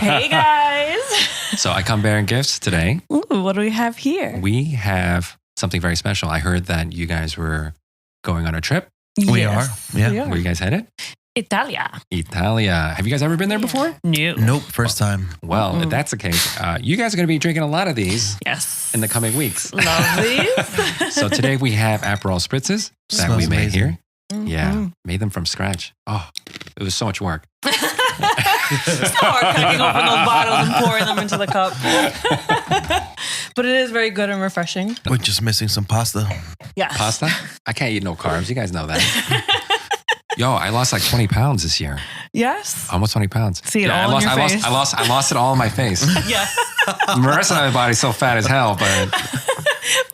Hey guys. So I come bearing gifts today. Ooh, what do we have here? We have something very special. I heard that you guys were going on a trip. We are. Yeah. Where you guys headed? Italia. Italia. Have you guys ever been there before? No. Nope. First time. Well, if that's the case, you guys are going to be drinking a lot of these Yes. in the coming weeks. Love these. So today we have Aperol Spritzes that Smells we made amazing. here. Yeah, made them from scratch. Oh, it was so much work. It's not hard cracking open those bottles and pouring them into the cup. But it is very good and refreshing. We're just missing some pasta. Yes. Pasta? I can't eat no carbs. You guys know that. Yo, I lost like 20 pounds this year. Yes. Almost 20 pounds. See it all on your face. I lost it all on my face. Yeah. The rest of my body's so fat as hell, but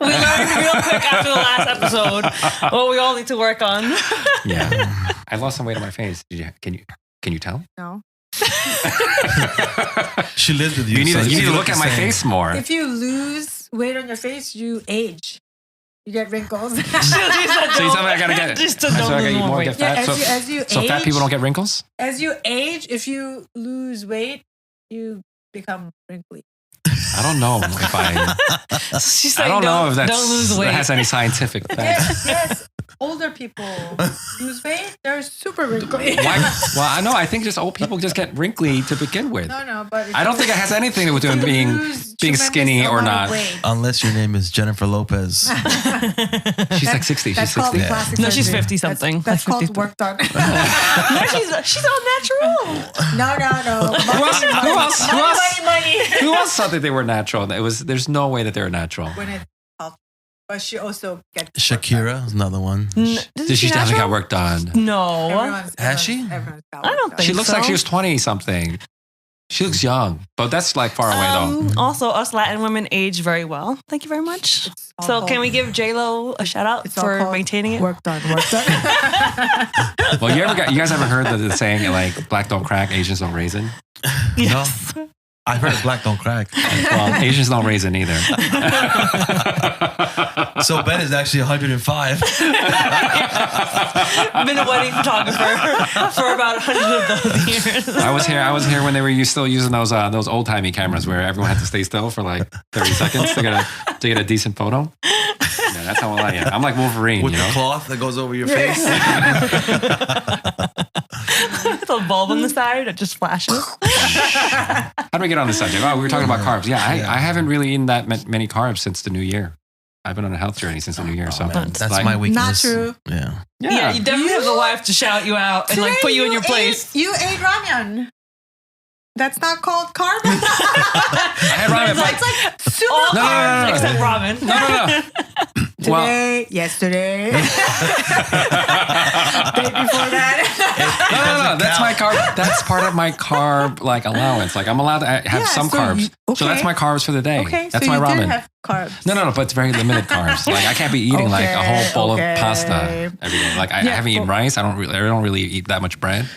We learned real quick after the last episode what we all need to work on. yeah, I lost some weight on my face. Can you tell? No. She lives with you. You need so to you look at my the same. face more. If you lose weight on your face, you age. You get wrinkles. So you tell me I gotta get Just to so I don't gotta lose eat more more, weight. get fat. as you So age, fat people don't get wrinkles? As you age, if you lose weight, you become wrinkly. I don't know if She's I saying don't know if don't lose weight. that has any scientific facts. Yes. Older people lose weight, they're super wrinkly. Why? Well, I know. I think just old people just get wrinkly to begin with. No, but I don't think it has anything to do with being skinny or not. Unless your name is Jennifer Lopez. She's like 60. That's She's called 60. plastic No, she's surgery. 50 something. That's Like called 50. work done. No, she's all natural. No. Money. Who else thought that they were natural? There's no way that they were natural. Gwyneth Paltrow. But she also gets Shakira is another one. Did she definitely got work done? No. Has she? Everyone's got I work don't done. think She looks so. like she was 20 something. She looks young, but that's like far away though. Also, us Latin women age very well. Thank you very much. It's all So, called- can we give J-Lo a shout out it's all for called maintaining it? Work done. Well, you guys ever heard the saying like black don't crack, Asians don't raisin? Yes. I've heard black don't crack. Well, Asians don't raisin either. So Ben is actually 105. Been a wedding photographer for about 100 of those years. I was here when they were still using those old timey cameras where everyone had to stay still for like 30 seconds to get a decent photo. Yeah, that's how old I am. I'm like Wolverine, With you know. the cloth that goes over your face. With a bulb on the side that just flashes. How do we get on this subject? Oh, we were talking about carbs. Yeah, I haven't really eaten that many carbs since the new year. I've been on a health journey since the new year. So Man, that's like, my weakness. Not true. Yeah. Yeah, you definitely have the wife to shout you out and like put you in your place. You ate ramen. That's not called carb. I had ramen. It's like super All No, no, carbs no, no. except ramen. No. today, yesterday, day before that. No. That's my carb. That's part of my carb like allowance. Like I'm allowed to have Yeah, some so carbs. you- So that's okay. my carbs for the day. Okay, That's so my you ramen. did have carbs. No, but it's very limited carbs. Like I can't be eating like a whole bowl of pasta every day. Like I haven't eaten rice. I don't really eat that much bread.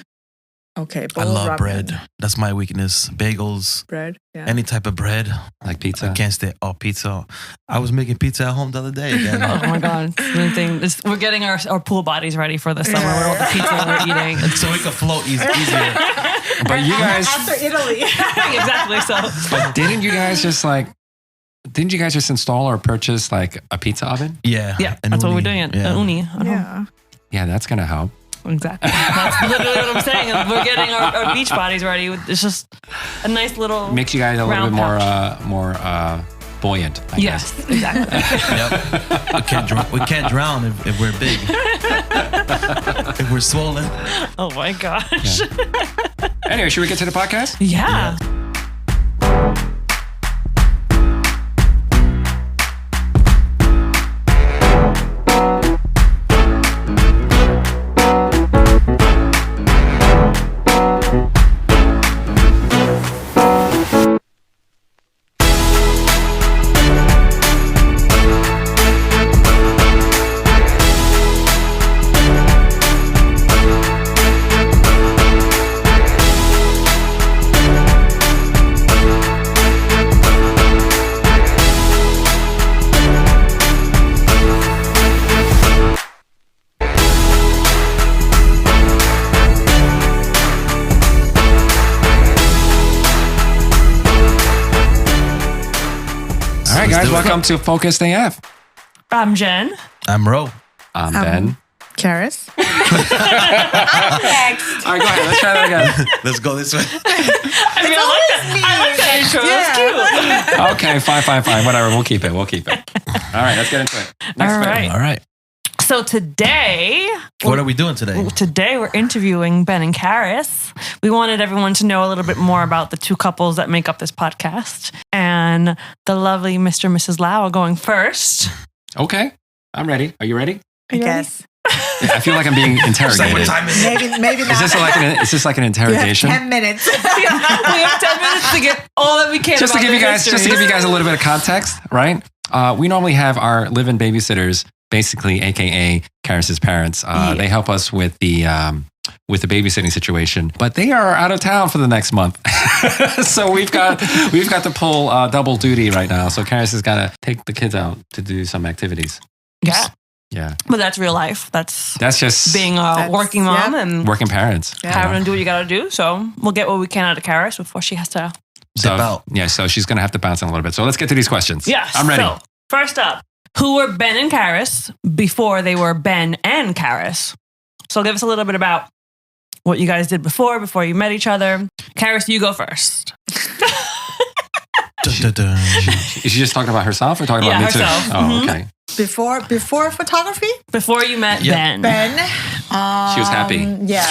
Okay, I love bread. That's my weakness. Bagels, Bread. Yeah. any type of bread. Like pizza. I can't stay. Oh, pizza. I was making pizza at home the other day again. Oh my God. We're getting our pool bodies ready for the summer with all the pizza we're eating. So we can float easier. But you guys, After Italy. Exactly. So but didn't you guys just install or purchase like a pizza oven? Yeah. yeah, that's what we're doing at Uni. Yeah. Yeah, that's gonna help. Exactly. That's literally what I'm saying. We're getting our beach bodies ready. It's just a nice little. Makes you guys a little bit round more buoyant. I Yes, guess. exactly. Yep. We can't drown if we're big. If we're swollen. Oh my gosh. Anyway, should we get to the podcast? Yeah. guys, do it. welcome to Focused AF. I'm Jen. I'm Ro. I'm Ben. Karis. I'm next. All right, go ahead. Let's try that again. Let's go this way. I like that intro. That's cute. Okay, fine. Whatever. We'll keep it. All right, let's get into it. Next All bit. right. All right. So today, What are we doing today? Today we're interviewing Ben and Karis. We wanted everyone to know a little bit more about the two couples that make up this podcast. And the lovely Mr. and Mrs. Lau are going first. Okay, I'm ready. Are you ready? I guess. Yeah, I feel like I'm being interrogated. What time is it? Maybe not. Is this like an You have interrogation? 10 minutes. We have 10 minutes to get all that we can Just to about give you their guys, histories. a little bit of context, right? We normally have our live-in babysitters, basically, AKA Karis's parents. They help us with the babysitting situation, but they are out of town for the next month, so we've got to pull double duty right now. So Karis has got to take the kids out to do some activities. Yeah. But that's real life. That's just being a working mom and working parents. having to do what you got to do. So we'll get what we can out of Karis before she has to Dip out. Yeah, so she's going to have to bounce in a little bit. So let's get to these questions. Yes. I'm ready. So, first up, who were Ben and Karis before they were Ben and Karis? So give us a little bit about what you guys did before you met each other. Karis, you go first. Is she just talking about herself or talking about me herself. too? Oh, okay. Before photography? Before you met Ben. Ben. She was happy. Yeah.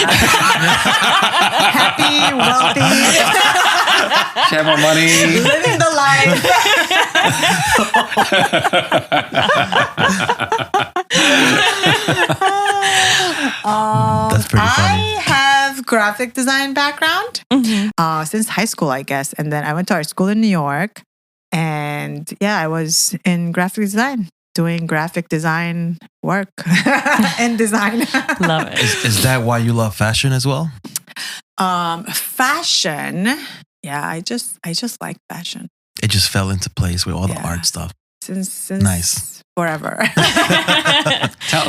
Happy, wealthy, She had more money. living the life. That's pretty funny. I have graphic design background since high school, I guess. And then I went to art school in New York. And yeah, I was in graphic design, doing graphic design work and design. Love it. Is that why you love fashion as well? Fashion. Yeah, I just like fashion. It just fell into place with all the Yeah. art stuff. Since Nice. forever.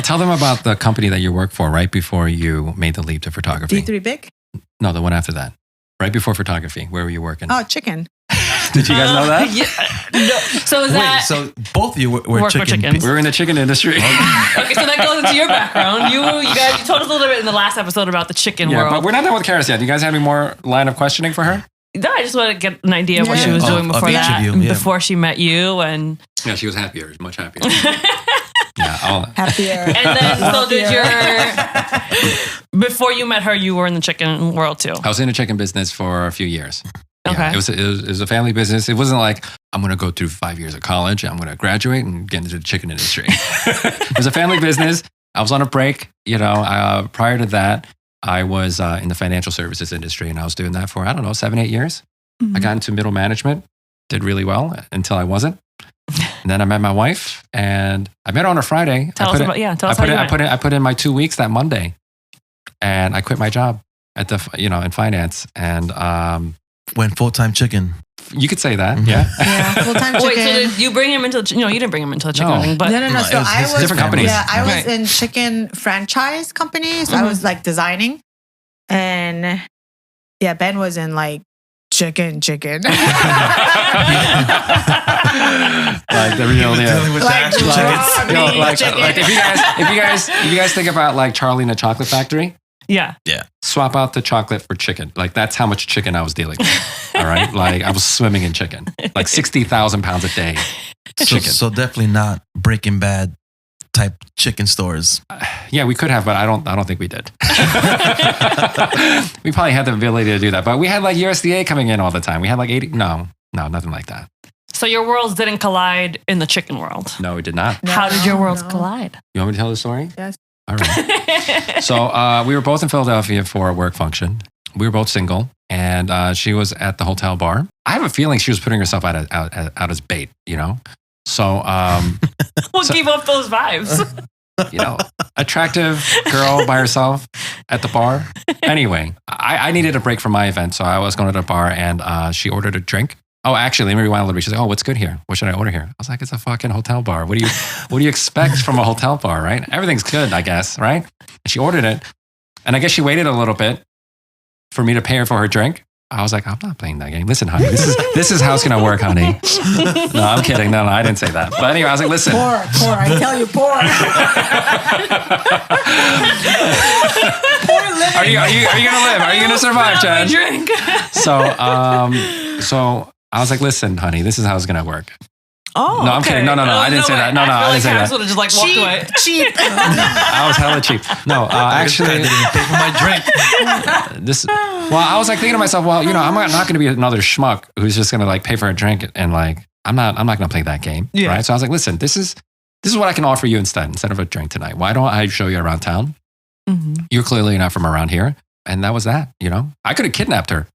Tell them about the company that you work for right before you made the leap to photography. D3 Big? No, the one after that. Right before photography. Where were you working? Oh, chicken. Did you guys know that? No. So is that... Wait, so both of you were Work for chicken chickens. We were in the chicken industry. Okay, so that goes into your background. You guys told us a little bit in the last episode about the chicken Yeah, world. but we're not done with Karis yet. Do you guys have any more line of questioning for her? No, I just want to get an idea of what Yeah. she was Of- doing of before each of that, you, yeah. before she met you, and Yeah, she was happier, much happier. Yeah, Happier. and then so did your. Before you met her, you were in the chicken world too. I was in the chicken business for a few years. Yeah, Okay. it was a family business. It wasn't like I'm going to go through 5 years of college. I'm going to graduate and get into the chicken industry. It was a family business. I was on a break. Prior to that, I was in the financial services industry, and I was doing that for 7-8 years. I got into middle management, did really well until I wasn't. And then I met my wife, and I met her on a Friday. Tell us how you met. I put in my 2 weeks that Monday, and I quit my job at the in finance, and Went full-time chicken. you could say that, Mhm. yeah. Yeah, full-time chicken. Wait, so did you bring him into the? No, you didn't bring him into the chicken No. thing, but No. No, So it was I his- was different companies. Yeah, I was Right. in chicken franchise companies. So I was like designing, and yeah, Ben was in like chicken. Like the real, Dealing with the Like, actual like- chickens. like if you guys think about like Charlie and the Chocolate Factory, yeah, swap out the chocolate for chicken. Like that's how much chicken I was dealing with. All right, like I was swimming in chicken, like 60,000 pounds a day. Chicken. So definitely not Breaking Bad type chicken stores. Yeah, we could have, but I don't think we did. We probably had the ability to do that, but we had like USDA coming in all the time. We had like 80. No, nothing like that. So your worlds didn't collide in the chicken world. No, we did not. How did your worlds No. collide? You want me to tell the story? Yes. All right. So we were both in Philadelphia for a work function. We were both single, and she was at the hotel bar. I have a feeling she was putting herself out as bait, So, We'll keep up those vibes. attractive girl by herself at the bar. Anyway, I needed a break from my event, so I was going to the bar, and she ordered a drink. Oh, actually, let me rewind a little bit. She's like, "Oh, what's good here? What should I order here?" I was like, "It's a fucking hotel bar. What do you expect from a hotel bar, right? Everything's good, I guess, right?" And she ordered it, and I guess she waited a little bit for me to pay her for her drink. I was like, I'm not playing that game. Listen, honey, this is how it's gonna work, honey. No, I'm kidding. No, I didn't say that. But anyway, I was like, listen. Poor. I tell you, poor. Poor living. Are you gonna live? Are you gonna survive, Jen? Drink. So I was like, listen, honey, this is how it's gonna work. Oh, No, I'm kidding. No, I didn't say that. No, I didn't say that. I would have just like walked away. Cheap. I was hella cheap. No, I actually, didn't even pay for my drink. well, I was like thinking to myself, well, I'm not going to be another schmuck who's just going to like pay for a drink and like, I'm not going to play that game. Yeah. Right. So I was like, listen, this is what I can offer you instead of a drink tonight. Why don't I show you around town? Mm-hmm. You're clearly not from around here. And that was that, I could have kidnapped her,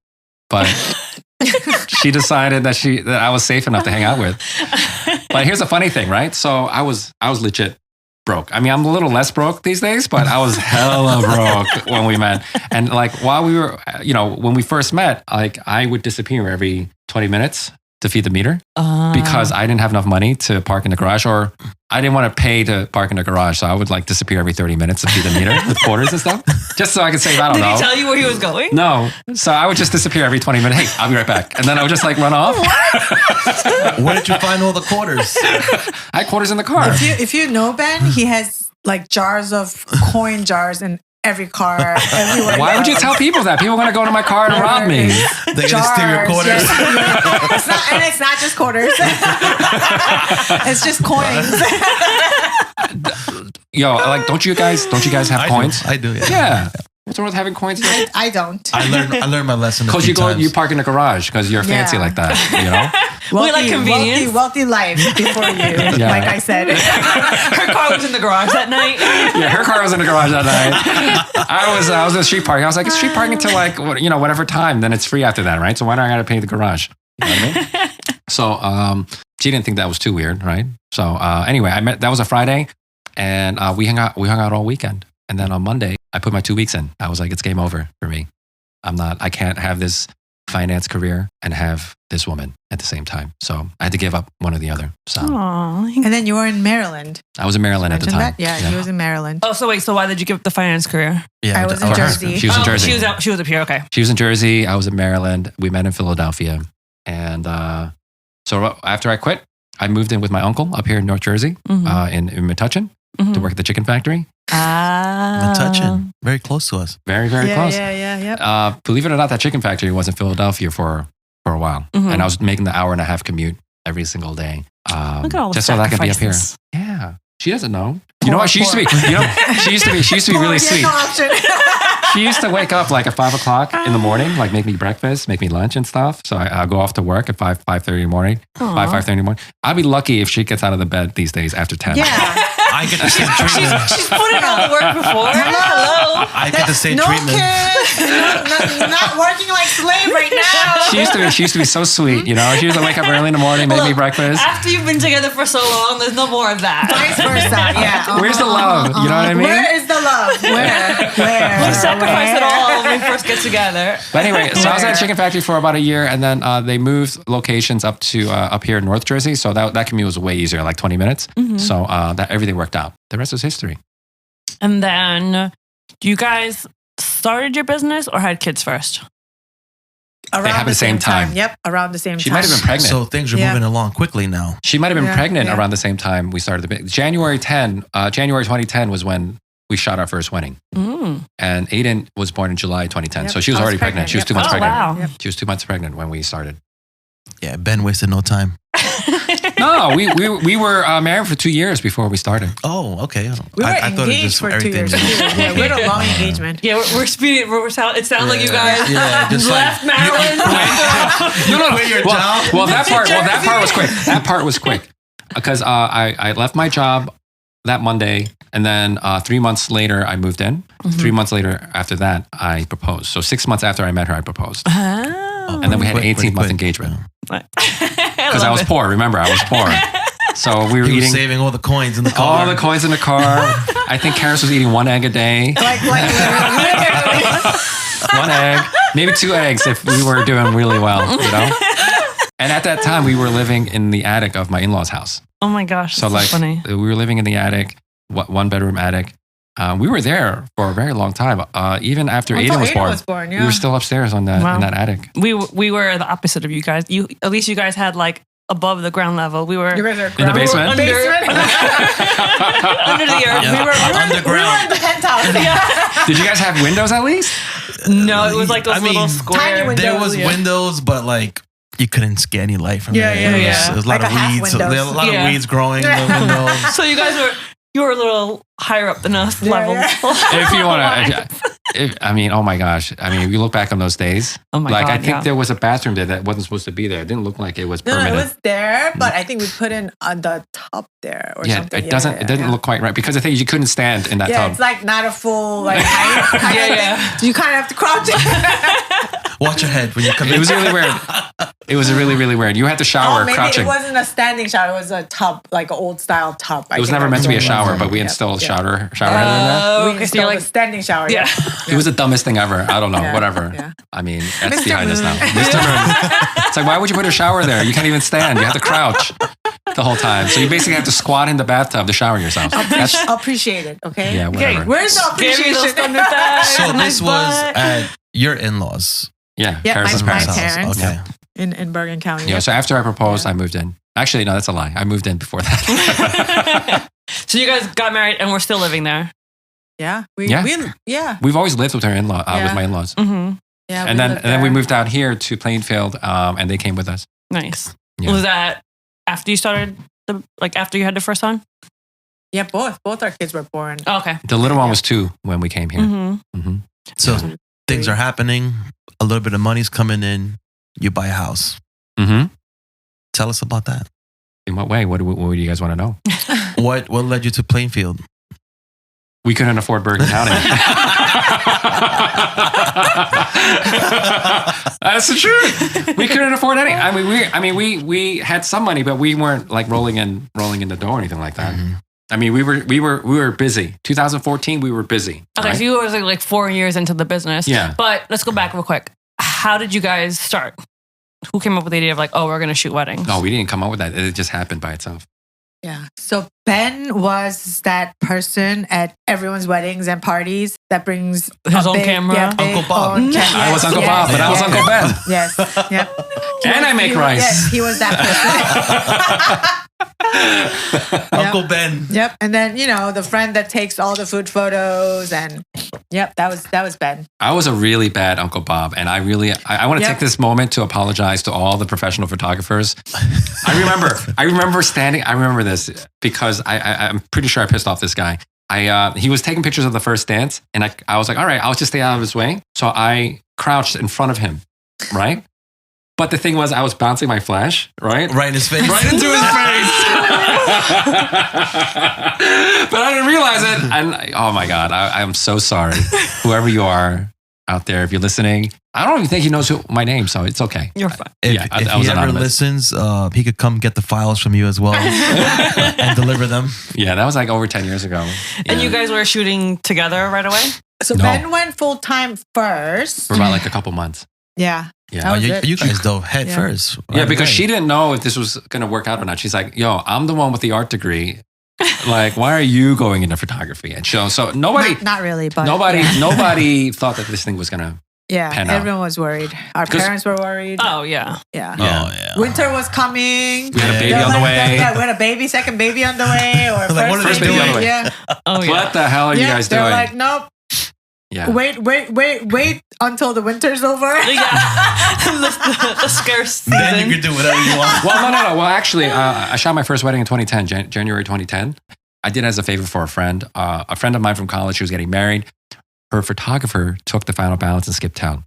but she decided that I was safe enough to hang out with. But here's the funny thing, right? So I was legit broke. I mean, I'm a little less broke these days, but I was hella broke when we met. And like while we were, when we first met, like I would disappear every 20 minutes to feed the meter because I didn't have enough money to park in the garage, or I didn't want to pay to park in the garage. So I would like disappear every 30 minutes to feed the meter with quarters and stuff, just so I could save, I don't know. Did he tell you where he was going? No. So I would just disappear every 20 minutes. Hey, I'll be right back. And then I would just like run off. Where did you find all the quarters? I had quarters in the car. If you know Ben, he has like coin jars in every car, everywhere. Why would you tell people that? People are going to go to my car and rob me. They're going to steal your quarters. Yes. It's not just quarters. It's just coins. Yo, like, don't you guys have coins? I do. Yeah. What's wrong with having coins? I don't. I learned my lesson. Because you park in the garage because you're fancy like that, We like convenience. Wealthy life before you, like I said. Her car was in the garage that night. Yeah, her car was in the garage that night. I was in street parking. I was like, it's street parking until like whatever time. Then it's free after that, right? So why do I got to pay the garage? You know what I mean? So she didn't think that was too weird, right? So anyway, that was a Friday, and we hung out all weekend. And then on Monday, I put my 2 weeks in. I was like, it's game over for me. I can't have this finance career and have this woman at the same time. So I had to give up one or the other. So Aww. And then you were in Maryland. I was in Maryland at the time. Yeah, he was in Maryland. Oh, so wait, so why did you give up the finance career? Yeah, I was in Jersey. She was in Jersey. She was up here, okay. She was in Jersey. I was in Maryland. We met in Philadelphia. And so after I quit, I moved in with my uncle up here in North Jersey, in Metuchen, to work at the chicken factory. Metuchen, very close to us. Very, very close. Yeah. Believe it or not, that chicken factory was in Philadelphia for a while. And I was making the 1.5-hour commute every single day. Look at all the just so that I could be up here. Yeah. She doesn't know. You know what? She used to be, she used to be really sweet. No option. She used to wake up like at 5 o'clock in the morning, like make me breakfast, make me lunch and stuff. So I'll go off to work at 5:30 in the morning, 5:30 in the morning. I'd be lucky if she gets out of the bed these days after 10. Yeah. I get the same treatment. She's put in all the work before. Hello. I get the same no treatment. kids, not working like slave right now. She used to be so sweet, She used to wake up early in the morning, make me breakfast. After you've been together for so long, there's no more of that. Vice versa, yeah. Where's the love? You know what I mean? Where is the love? Where? We sacrifice it all when we first get together. But anyway, so I was at a chicken factory for about a year, and then they moved locations up to up here in North Jersey. So that commute was way easier, like 20 minutes. So that everything worked out. The rest is history. And then you guys started your business or had kids first? Around They happened the same time. Yep, around the same time. She might have been pregnant. So things are moving along quickly now. She might have been pregnant yeah. around the same time we started the business. January 2010 was when we shot our first wedding. And Aiden was born in July 2010. Yep. So she was already pregnant. She was 2 months pregnant. Wow. Yep. She was 2 months pregnant when we started. Yeah, Ben wasted no time. No, we were married for 2 years before we started. Oh, okay. We were I thought it engaged just for 2 everything. years. Yeah, we had a long engagement. Yeah, we're speeding. It sounds like you guys just left like, Maryland. No. Quit your job. Well, that part was quick. That part was quick because I left my job that Monday, and then 3 months later I moved in. 3 months later after that I proposed. So 6 months after I met her, I proposed. Oh. And then we had an Quick, 18-month quick. engagement Because because I was poor. Remember, I was poor. So we were He was eating saving all the coins in the car. all the coins in the car. I think Karis was eating 1 egg a day. Like 1 egg, maybe 2 eggs if we were doing really well, And at that time, we were living in the attic of my in-laws' house. Oh my gosh, So that's so funny. we were living in the attic, 1 bedroom attic. We were there for a very long time. Even after Aiden was born, we were still upstairs on that in that attic. We were the opposite of you guys. At least you guys had like above the ground level. We were in the basement. Under the earth. Yeah. We were Underground. We were in the penthouse. Did you guys have windows at least? No, it was like those little square. tiny windows. There was windows, but like you couldn't see any light from there. It was a lot Like of a half weeds. There windows. were a lot of weeds growing in the windows. So you were a little higher up than us level. If you want to, I mean, oh my gosh. I mean, if you look back on those days, Oh my like God, I think there was a bathroom there that wasn't supposed to be there. It didn't look like it was No, permanent. it was there, but I think we put in on the top there or something. It doesn't. It doesn't look quite right because the thing is, you couldn't stand in that Yeah, tub. it's like not a full like height. Yeah. You kind of have to crouch. Watch your head when you come in. It was really weird. It was really, really weird. You had to shower maybe crouching. it wasn't a standing shower. It was a tub, like an old style tub. It was never meant to be a shower, but we installed a shower header in there. Oh, We okay, so installed you're a like, standing shower. yeah. It was the dumbest thing ever. I don't know. Yeah. Whatever. Yeah. I mean, that's Mr. behind us now. Moon. Mr. Moon. It's like, why would you put a shower there? You can't even stand. You have to crouch the whole time. So you basically have to squat in the bathtub to shower yourself. That's, Appreciate it, okay? yeah, whatever. Where's the Gave me those appreciation? thunder thighs, So nice this was butt. at your in-laws. Yeah, Yeah, Karis's my parents. parents. Okay. in Bergen County. Yeah, so after I proposed, I moved in. Actually, no, that's a lie. I moved in before that. So you guys got married and we're still living there. Yeah. Yeah. Yeah. We've always lived with her in-law, with Yeah. my in-laws. Mm-hmm. Yeah. And then we moved out here to Plainfield, and they came with us. Nice. Yeah. Was that after you started after you had the first son? Yeah, both our kids were born. Oh, okay. The little one was 2 when we came here. Mm-hmm. Mm-hmm. So things are happening. A little bit of money's coming in. You buy a house. Mm-hmm. Tell us about that. In what way? What do you guys want to know? What led you to Plainfield? We couldn't afford Bergen County. That's the truth. We couldn't afford any. We had some money, but we weren't like rolling in the door or anything like that. Mm-hmm. I mean, we were busy. 2014, we were busy. Okay, right? so you were like 4 years into the business. Yeah. But let's go back real quick. How did you guys start? Who came up with the idea of like, oh, we're going to shoot weddings? No, we didn't come up with that. It just happened by itself. Yeah. So Ben was that person at everyone's weddings and parties that brings His a own camera? Yeah, big Uncle Bob. own I was Uncle Bob, but I was yes. Uncle Ben. Yes. Yep. And I make rice. Yes, he was that person. Uncle Ben. Yep. And then, the friend that takes all the food photos and yep, that was Ben. I was a really bad Uncle Bob, and I want to Yep. take this moment to apologize to all the professional photographers. I remember this because I'm pretty sure I pissed off this guy. He was taking pictures of the first dance, and I was like, all right, I'll just stay out of his way. So I crouched in front of him, right? But the thing was, I was bouncing my flash, right? Right in his face. Right into his face. But I didn't realize it. And oh my God, I'm so sorry. Whoever you are out there, if you're listening, I don't even think he knows my name, so it's okay. You're fine. If I he was ever anonymous. listens, he could come get the files from you as well and deliver them. Yeah, that was like over 10 years ago. And Yeah. you guys were shooting together right away? So No. Ben went full time first. For about like a couple months. Yeah. Yeah. That was you, it. you guys dove head Yeah. first. Yeah, right because away. she didn't know if this was going to work out or not. She's like, yo, I'm the one with the art degree. Like, why are you going into photography? And so nobody, Not really, but nobody thought that this thing was going to. yeah, pan out. everyone was worried. Our 'Cause- parents were worried. Oh, yeah. Yeah. Oh, yeah. Winter was coming. We had a baby They're on the like, way. Yeah, we had a baby, second baby on the way, or Like, what are first they baby. doing? On the way. Yeah. Oh, yeah. What the hell are you Yeah, guys they're doing? like, nope. Yeah. Wait until the winter's over. Yeah. the scarce season. Then you can do whatever you want. Well, no. Well, actually, I shot my first wedding in 2010, January 2010. I did it as a favor for a friend of mine from college. She was getting married. Her photographer took the final balance and skipped town.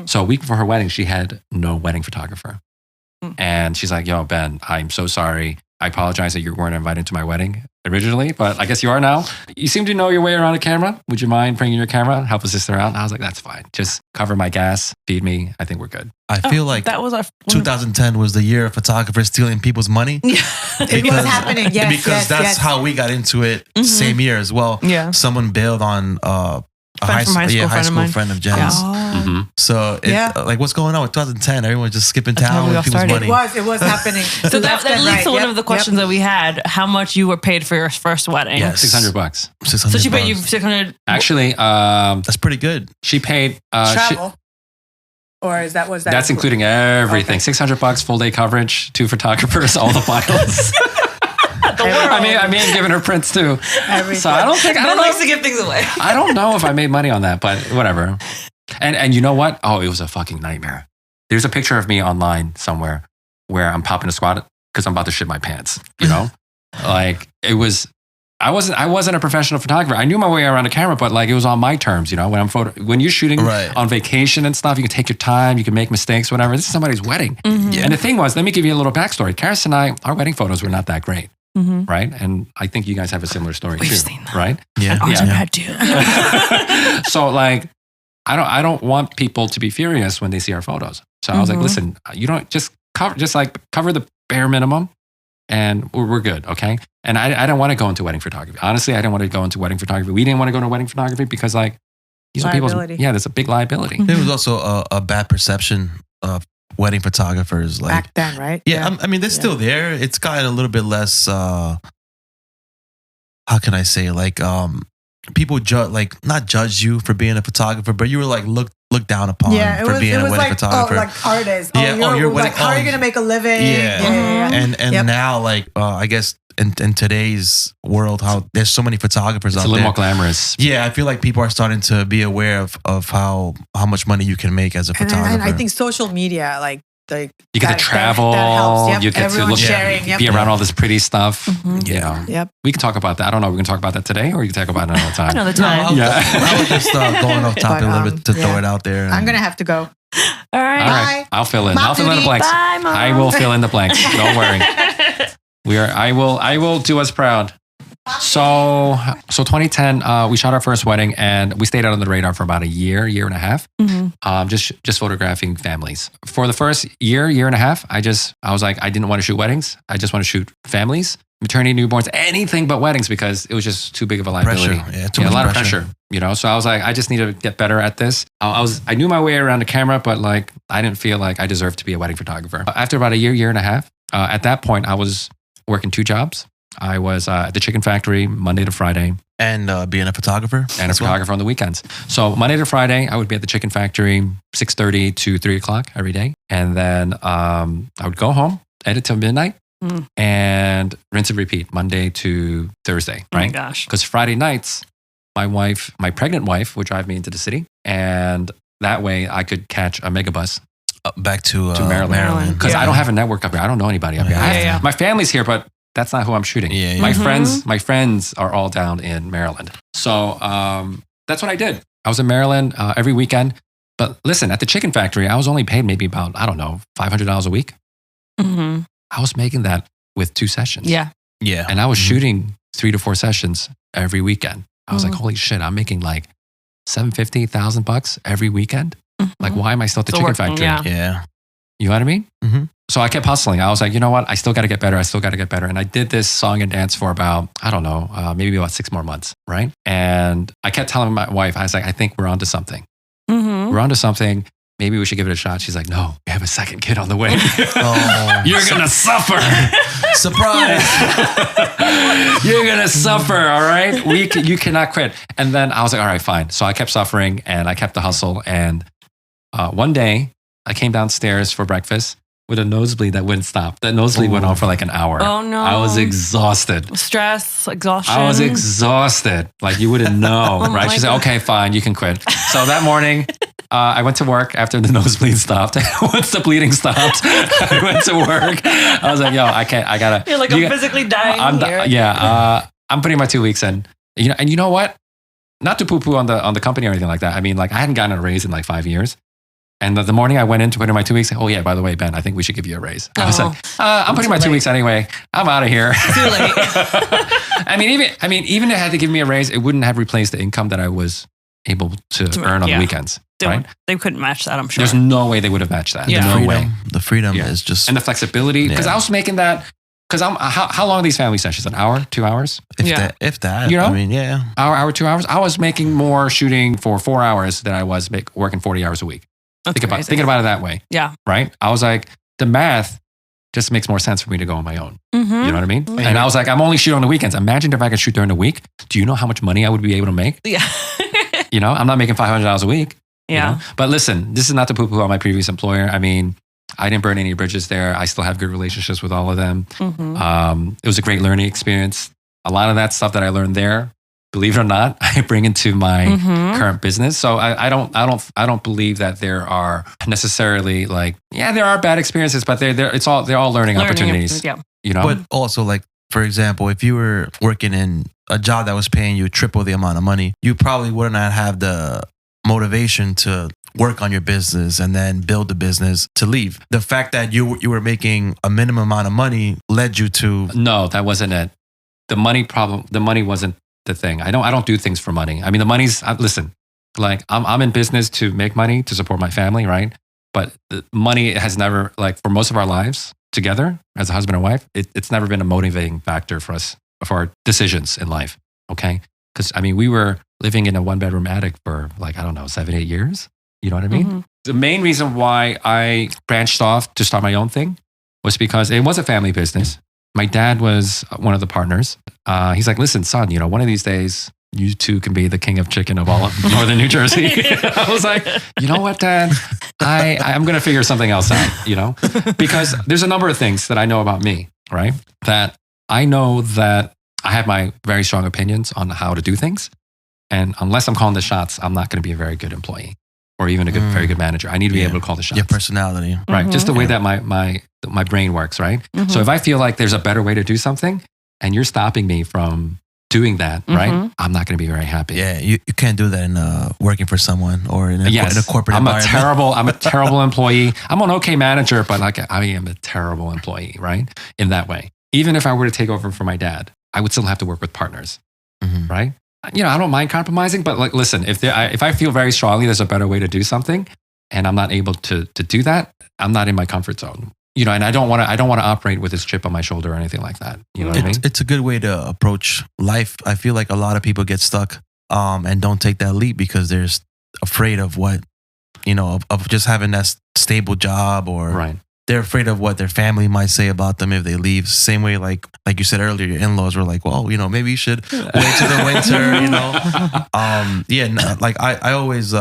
So a week before her wedding, she had no wedding photographer. And she's like, yo, Ben, I'm so sorry. I apologize that you weren't invited to my wedding originally, but I guess you are now. You seem to know your way around a camera. Would you mind bringing your camera, help a sister out? And I was like, that's fine. Just cover my gas, feed me. I think we're good. I feel like That was our 2010 was the year of photographers stealing people's money. It was happening. Yes, because that's how we got into it. Mhm. Same year as well. Yeah. Someone bailed on Friend from high school, high school friend of Jen's. Oh. So, like, what's going on with 2010? Everyone's just skipping how town we all with people's started. money. It was happening. So that leads to one of the questions that we had: how much you were paid for your first wedding? Yes. $600. $600. So she paid you $600. Actually, That's pretty good. she paid. travel. Or was that That's including everything. Okay. $600 full day coverage, 2 photographers, all the files. I mean, giving her prints too. Everything. So I don't Ben know. likes to give things away. I don't know if I made money on that, but whatever. And you know what? Oh, it was a fucking nightmare. There's a picture of me online somewhere where I'm popping a squat because I'm about to shit my pants. You know, like it was. I wasn't a professional photographer. I knew my way around a camera, but like it was on my terms. You know, when you're shooting on vacation and stuff, you can take your time, you can make mistakes, whatever. This is somebody's wedding, and the thing was, let me give you a little backstory. Karis and I, our wedding photos were not that great. Right. And I think you guys have a similar story too. Seen that. Right. Yeah. Ours are bad too. So like, I don't want people to be furious when they see our photos. So I was like, listen, you don't just cover the bare minimum and we're good. Okay. And I didn't want to go into wedding photography. Honestly, I didn't want to go into wedding photography. We didn't want to go into wedding photography because like, these are people's, there's a big liability. There was also a bad perception of wedding photographers like back then, right? Yeah. I mean, they're still there. It's gotten a little bit less, how can I say, like, people not judge you for being a photographer, but you were like looked down upon for being a wedding like, photographer. like artists. You're like, how are you gonna make a living? And now, like, I guess in today's world, how there's so many photographers out there. It's a little more glamorous. Yeah, I feel like people are starting to be aware of how much money you can make as a photographer. And I think social media, like you get to travel, that helps. Yep. you get to look, sharing, be around all this pretty stuff. You know, Yep. we can talk about that. I don't know. We can talk about that today, or you can talk about it another time. Another time. I was just going off topic a little bit to throw it out there. I'm gonna have to go. All right. All right. I'll fill in. I'll fill in the blanks. Bye, Mom. I will fill in the blanks. Don't worry. I will do us proud. So 2010, we shot our first wedding and we stayed out on the radar for about a year and a half. Just photographing families. For the first year and a half, I was like, I didn't want to shoot weddings. I just want to shoot families, maternity, newborns, anything but weddings because it was just too big of a liability. Pressure. A lot of pressure. You know, so I was like, I just need to get better at this. I knew my way around the camera, but like, I didn't feel like I deserved to be a wedding photographer. After about a year and a half, at that point, I was working 2 jobs. I was at the chicken factory Monday to Friday. And being a photographer? And a photographer on the weekends. So Monday to Friday, I would be at the chicken factory 6:30 to 3 o'clock every day. And then I would go home, edit till midnight, and rinse and repeat Monday to Thursday, right? Oh my gosh. Because Friday nights, my pregnant wife would drive me into the city. And that way I could catch a megabus back to Maryland. Because I don't have a network up here. I don't know anybody up here. My family's here, but that's not who I'm shooting. My friends are all down in Maryland. So that's what I did. I was in Maryland every weekend. But listen, at the chicken factory, I was only paid maybe about, I don't know, $500 a week. I was making that with 2 sessions. Yeah. And I was shooting 3 to 4 sessions every weekend. I was like, holy shit, I'm making like $750, $1,000 every weekend. Like, why am I still at the chicken factory? Yeah. You know what I mean? So I kept hustling. I was like, you know what? I still got to get better. And I did this song and dance for about, I don't know, maybe about 6 more months, right? And I kept telling my wife, I was like, I think we're onto something. We're onto something. Maybe we should give it a shot. She's like, no, we have a second kid on the way. You're going to suffer. Surprise. You're going to suffer, all right? You cannot quit. And then I was like, all right, fine. So I kept suffering and I kept the hustle. And one day I came downstairs for breakfast with a nosebleed that wouldn't stop. That nosebleed went on for like an hour. Oh no. I was exhausted. Stress, exhaustion. I was exhausted. Like you wouldn't know, right? She said, okay, fine, you can quit. So that morning, I went to work after the nosebleed stopped. Once the bleeding stopped, I went to work. I was like, yo, I gotta. You're like, I'm physically dying here. I'm putting my 2 weeks in. And you know what? Not to poo-poo on the company or anything like that. I mean, like I hadn't gotten a raise in like 5 years. And the morning I went in to put in my 2 weeks, oh yeah, by the way, Ben, I think we should give you a raise. I was like, I'm putting my 2 weeks anyway. I'm out of here. Too late. Even if they had to give me a raise, it wouldn't have replaced the income that I was able to earn on the weekends. Right? They couldn't match that, I'm sure. There's no way they would have matched that. Yeah. No way. The freedom is just... And the flexibility. Because I was making that Because how long are these family sessions? An hour, 2 hours? If that. You know? I mean, yeah. Hour, 2 hours. I was making more shooting for 4 hours than I was working 40 hours a week. Thinking about it that way. Yeah. Right? I was like, the math just makes more sense for me to go on my own. Mm-hmm. You know what I mean? And I was like, I'm only shooting on the weekends. Imagine if I could shoot during the week. Do you know how much money I would be able to make? Yeah. You know, I'm not making $500 a week. Yeah. You know? But listen, this is not to poo-poo on my previous employer. I mean, I didn't burn any bridges there. I still have good relationships with all of them. Mm-hmm. It was a great learning experience. A lot of that stuff that I learned there, believe it or not, I bring into my current business. So I don't believe that there are necessarily like, yeah, there are bad experiences, but they're all learning opportunities. Yeah. You know, But also, like, for example, if you were working in a job that was paying you triple the amount of money, you probably would not have the motivation to work on your business and then build the business to leave. The fact that you were making a minimum amount of money led you to... No, that wasn't it. The money wasn't the thing. I don't do things for money. I mean, the money's, listen, like I'm in business to make money to support my family, right? But the money has never, like, for most of our lives together as a husband and wife, it's never been a motivating factor for us, for our decisions in life. Okay. Because I mean, we were living in a 1-bedroom attic for, like, I don't know, 7-8 years. You know what I mean? Mm-hmm. The main reason why I branched off to start my own thing was because it was a family business. My dad was one of the partners. He's like, listen, son, you know, one of these days, you two can be the king of chicken of all of northern New Jersey. I was like, you know what, Dad? I'm going to figure something else out, you know? Because there's a number of things that I know about me, right? That I know that I have my very strong opinions on how to do things. And unless I'm calling the shots, I'm not going to be a very good employee or even a very good manager. I need to be able to call the shots. Your personality. Right. Just the way that my brain works, right? So if I feel like there's a better way to do something and you're stopping me from doing that, right? I'm not going to be very happy. Yeah, you can't do that in working for someone or in a corporate environment. I'm a terrible employee. I'm an okay manager, but like I am a terrible employee, right? In that way. Even if I were to take over for my dad, I would still have to work with partners, right? You know, I don't mind compromising, but like, listen, if I feel very strongly there's a better way to do something and I'm not able to do that, I'm not in my comfort zone. You know, and I don't want to operate with this chip on my shoulder or anything like that. You know what I mean? It's a good way to approach life. I feel like a lot of people get stuck and don't take that leap because they're afraid of what, you know, of just having that stable job, or they're afraid of what their family might say about them if they leave. Same way, like you said earlier, your in-laws were like, well, you know, maybe you should wait till the winter, you know? Like I always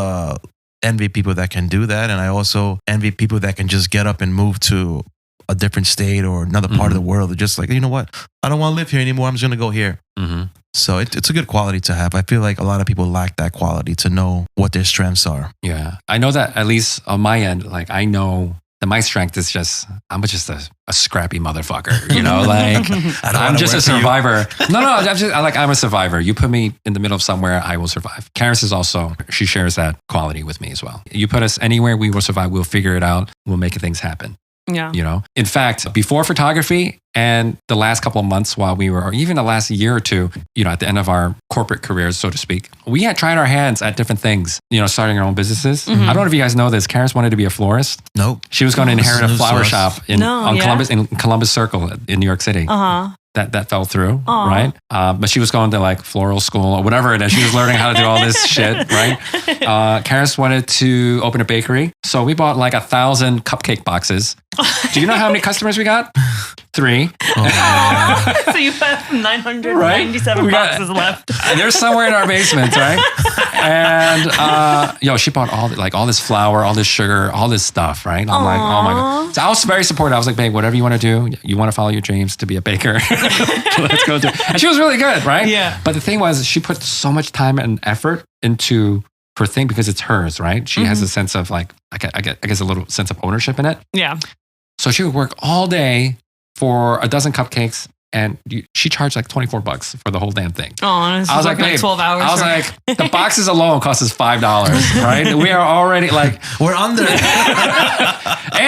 envy people that can do that. And I also envy people that can just get up and move to a different state or another part of the world. They're just like, you know what? I don't want to live here anymore. I'm just going to go here. So it's a good quality to have. I feel like a lot of people lack that quality to know what their strengths are. Yeah. I know that at least on my end, like I know that my strength is I'm just a scrappy motherfucker, you know, like I'm just a survivor. No, I'm a survivor. You put me in the middle of somewhere, I will survive. Karis is also, she shares that quality with me as well. You put us anywhere, we will survive. We'll figure it out. We'll make things happen. Yeah. You know, in fact, before photography and the last couple of months while we were, or even the last year or two, you know, at the end of our corporate careers, so to speak, we had tried our hands at different things, you know, starting our own businesses. I don't know if you guys know this. Karis wanted to be a florist. Nope. She was going to inherit a flower shop in Columbus Circle in New York City. That fell through, right? But she was going to like floral school or whatever it is. She was learning how to do all this shit, right? Karis wanted to open a bakery. So we bought like 1,000 cupcake boxes. Do you know how many customers we got? 3. So you have 997 boxes left. They're somewhere in our basement, right? And she bought all this flour, all this sugar, all this stuff, right? I'm like, oh my God. So I was very supportive. I was like, babe, whatever you want to do, you want to follow your dreams to be a baker. Let's go do it. And she was really good, right? Yeah. But the thing was, she put so much time and effort into her thing because it's hers, right? She has a sense of like, I guess a little sense of ownership in it. Yeah. So she would work all day for a dozen cupcakes, and she charged like $24 for the whole damn thing. Oh, I was like, babe, 12 hours. I was like, the boxes alone cost us $5, right? We are already like, we're under. And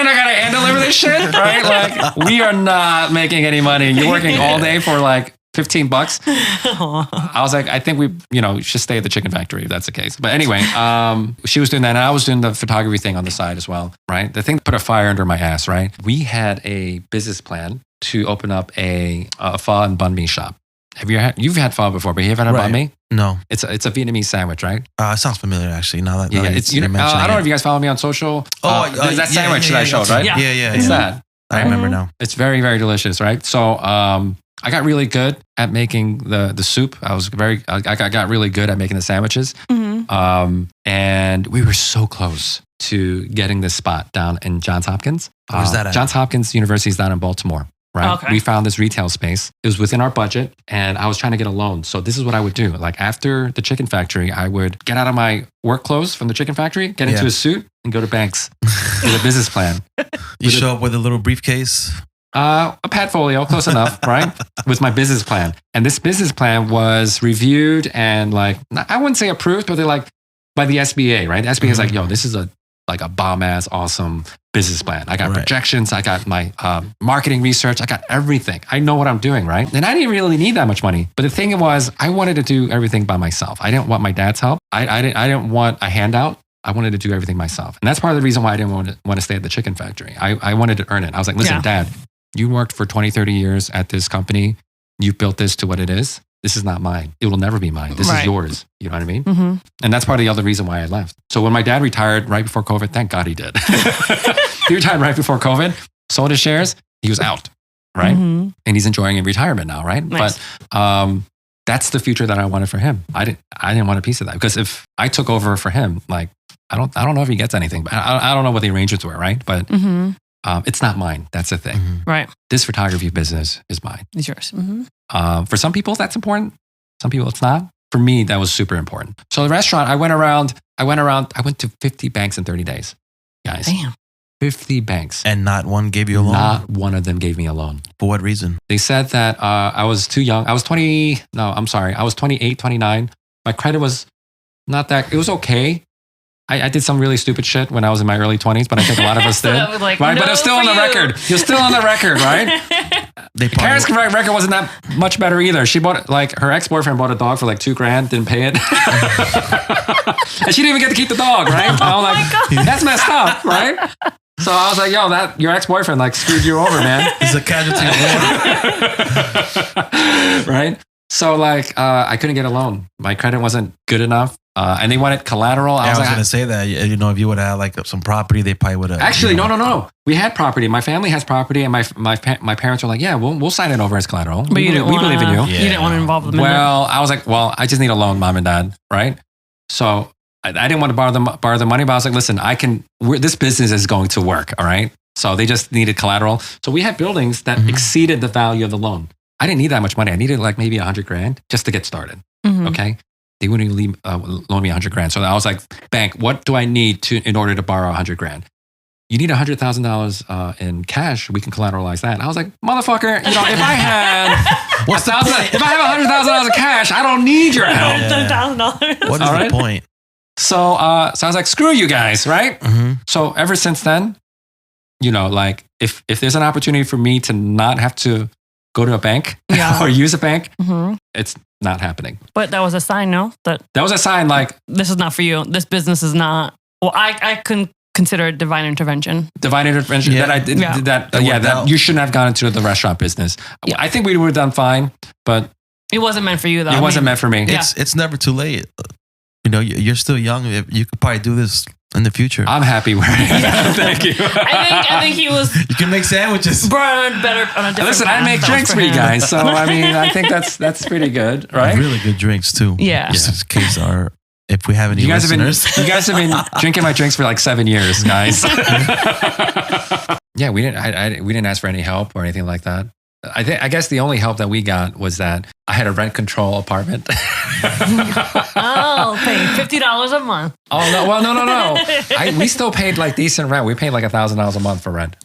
I gotta hand deliver this shit, right? Like, we are not making any money. You're working all day for like $15. I was like, I think we, should stay at the chicken factory if that's the case. But anyway, she was doing that, and I was doing the photography thing on the side as well, right? The thing that put a fire under my ass, right? We had a business plan to open up a pho and banh mi shop. You've had pho before, but you haven't had banh mi? No. It's a Vietnamese sandwich, right? It sounds familiar actually. Now that it's I don't know if you guys follow me on social. That sandwich that I showed, right? Yeah. It's that. I remember now. It's very, very delicious, right? So I got really good at making the soup. I got really good at making the sandwiches. And we were so close to getting this spot down in Johns Hopkins. Where's that at? Johns Hopkins University is down in Baltimore. Right. Okay. We found this retail space. It was within our budget and I was trying to get a loan. So this is what I would do. Like after the chicken factory, I would get out of my work clothes from the chicken factory, get into a suit and go to banks with a business plan. You show up with a little briefcase? A padfolio, close enough, right? With my business plan. And this business plan was reviewed and like, I wouldn't say approved, but they're like by the SBA, right? The SBA is like, yo, this is a bomb ass awesome business plan. I got projections. I got my marketing research. I got everything. I know what I'm doing, right? And I didn't really need that much money. But the thing was, I wanted to do everything by myself. I didn't want my dad's help. I didn't want a handout. I wanted to do everything myself. And that's part of the reason why I didn't want to stay at the chicken factory. I wanted to earn it. I was like, listen, Dad, you worked for 20, 30 years at this company. You've built this to what it is. This is not mine. It will never be mine. This is yours. You know what I mean? Mm-hmm. And that's part of the other reason why I left. So when my dad retired right before COVID, thank God he did. He retired right before COVID, sold his shares. He was out, right? Mm-hmm. And he's enjoying in retirement now, right? Nice. But that's the future that I wanted for him. I didn't want a piece of that because if I took over for him, like I don't know if he gets anything, but I don't know what the arrangements were, right? But it's not mine. That's the thing. Mm-hmm. Right. This photography business is mine. It's yours. Mm-hmm. For some people, that's important. Some people, it's not. For me, that was super important. So the restaurant, I went to 50 banks in 30 days, guys. Damn. 50 banks. And not one gave you a loan? Not one of them gave me a loan. For what reason? They said that I was too young. I was 28, 29. My credit was not that, it was okay. I did some really stupid shit when I was in my early 20s, but I think a lot of us did. Like, right? No, but it was still on the record. You're still on the record, right? Karis' record wasn't that much better either. She bought, like, her ex-boyfriend bought a dog for like $2,000, didn't pay it. And she didn't even get to keep the dog, right? I was like, that's messed up, right? So I was like, yo, your ex-boyfriend like screwed you over, man. He's a casualty of war. Right? So like, I couldn't get a loan. My credit wasn't good enough. And they wanted collateral. I was going to say that, you know, if you would have had like some property, they probably would have. Actually, no. We had property. My family has property, and my parents were like, "Yeah, we'll sign it over as collateral. But we believe in you. Yeah. You didn't want to involve them. Well, I was like, I just need a loan, Mom and Dad, right? So I didn't want to borrow the money, but I was like, listen, this business is going to work, all right? So they just needed collateral. So we had buildings that exceeded the value of the loan. I didn't need that much money. I needed like maybe $100,000 just to get started. Mm-hmm. Okay. They wouldn't loan me $100,000. So I was like, bank, what do I need in order to borrow $100,000? You need $100,000 in cash. We can collateralize that. And I was like, motherfucker, you know, if I had if I have $100,000 of cash, I don't need your help. $100,000. What is the point? So I was like, screw you guys, right? Mm-hmm. So ever since then, you know, like if there's an opportunity for me to not have to go to a bank or use a bank, it's not happening. But that was a sign, no? That was a sign like, this is not for you. This business is not, well, I couldn't consider it divine intervention. Divine intervention that I did, that you shouldn't have gone into the restaurant business. Yeah. I think we would have done fine, but it wasn't meant for you though. It wasn't meant for me. It's never too late. You know, you're still young. You could probably do this in the future. I'm happy where I am. Thank you. I think he was. You can make sandwiches. Better on a different Listen, I make drinks for you guys, so I mean, I think that's pretty good, right? Really good drinks too. Yeah. Just in case if we have any listeners. You guys have been drinking my drinks for like 7 years, guys. Yeah, we didn't ask for any help or anything like that. I guess the only help that we got was that I had a rent control apartment. Paying $50 a month. Oh no! Well, no. We still paid like decent rent. We paid like $1,000 a month for rent.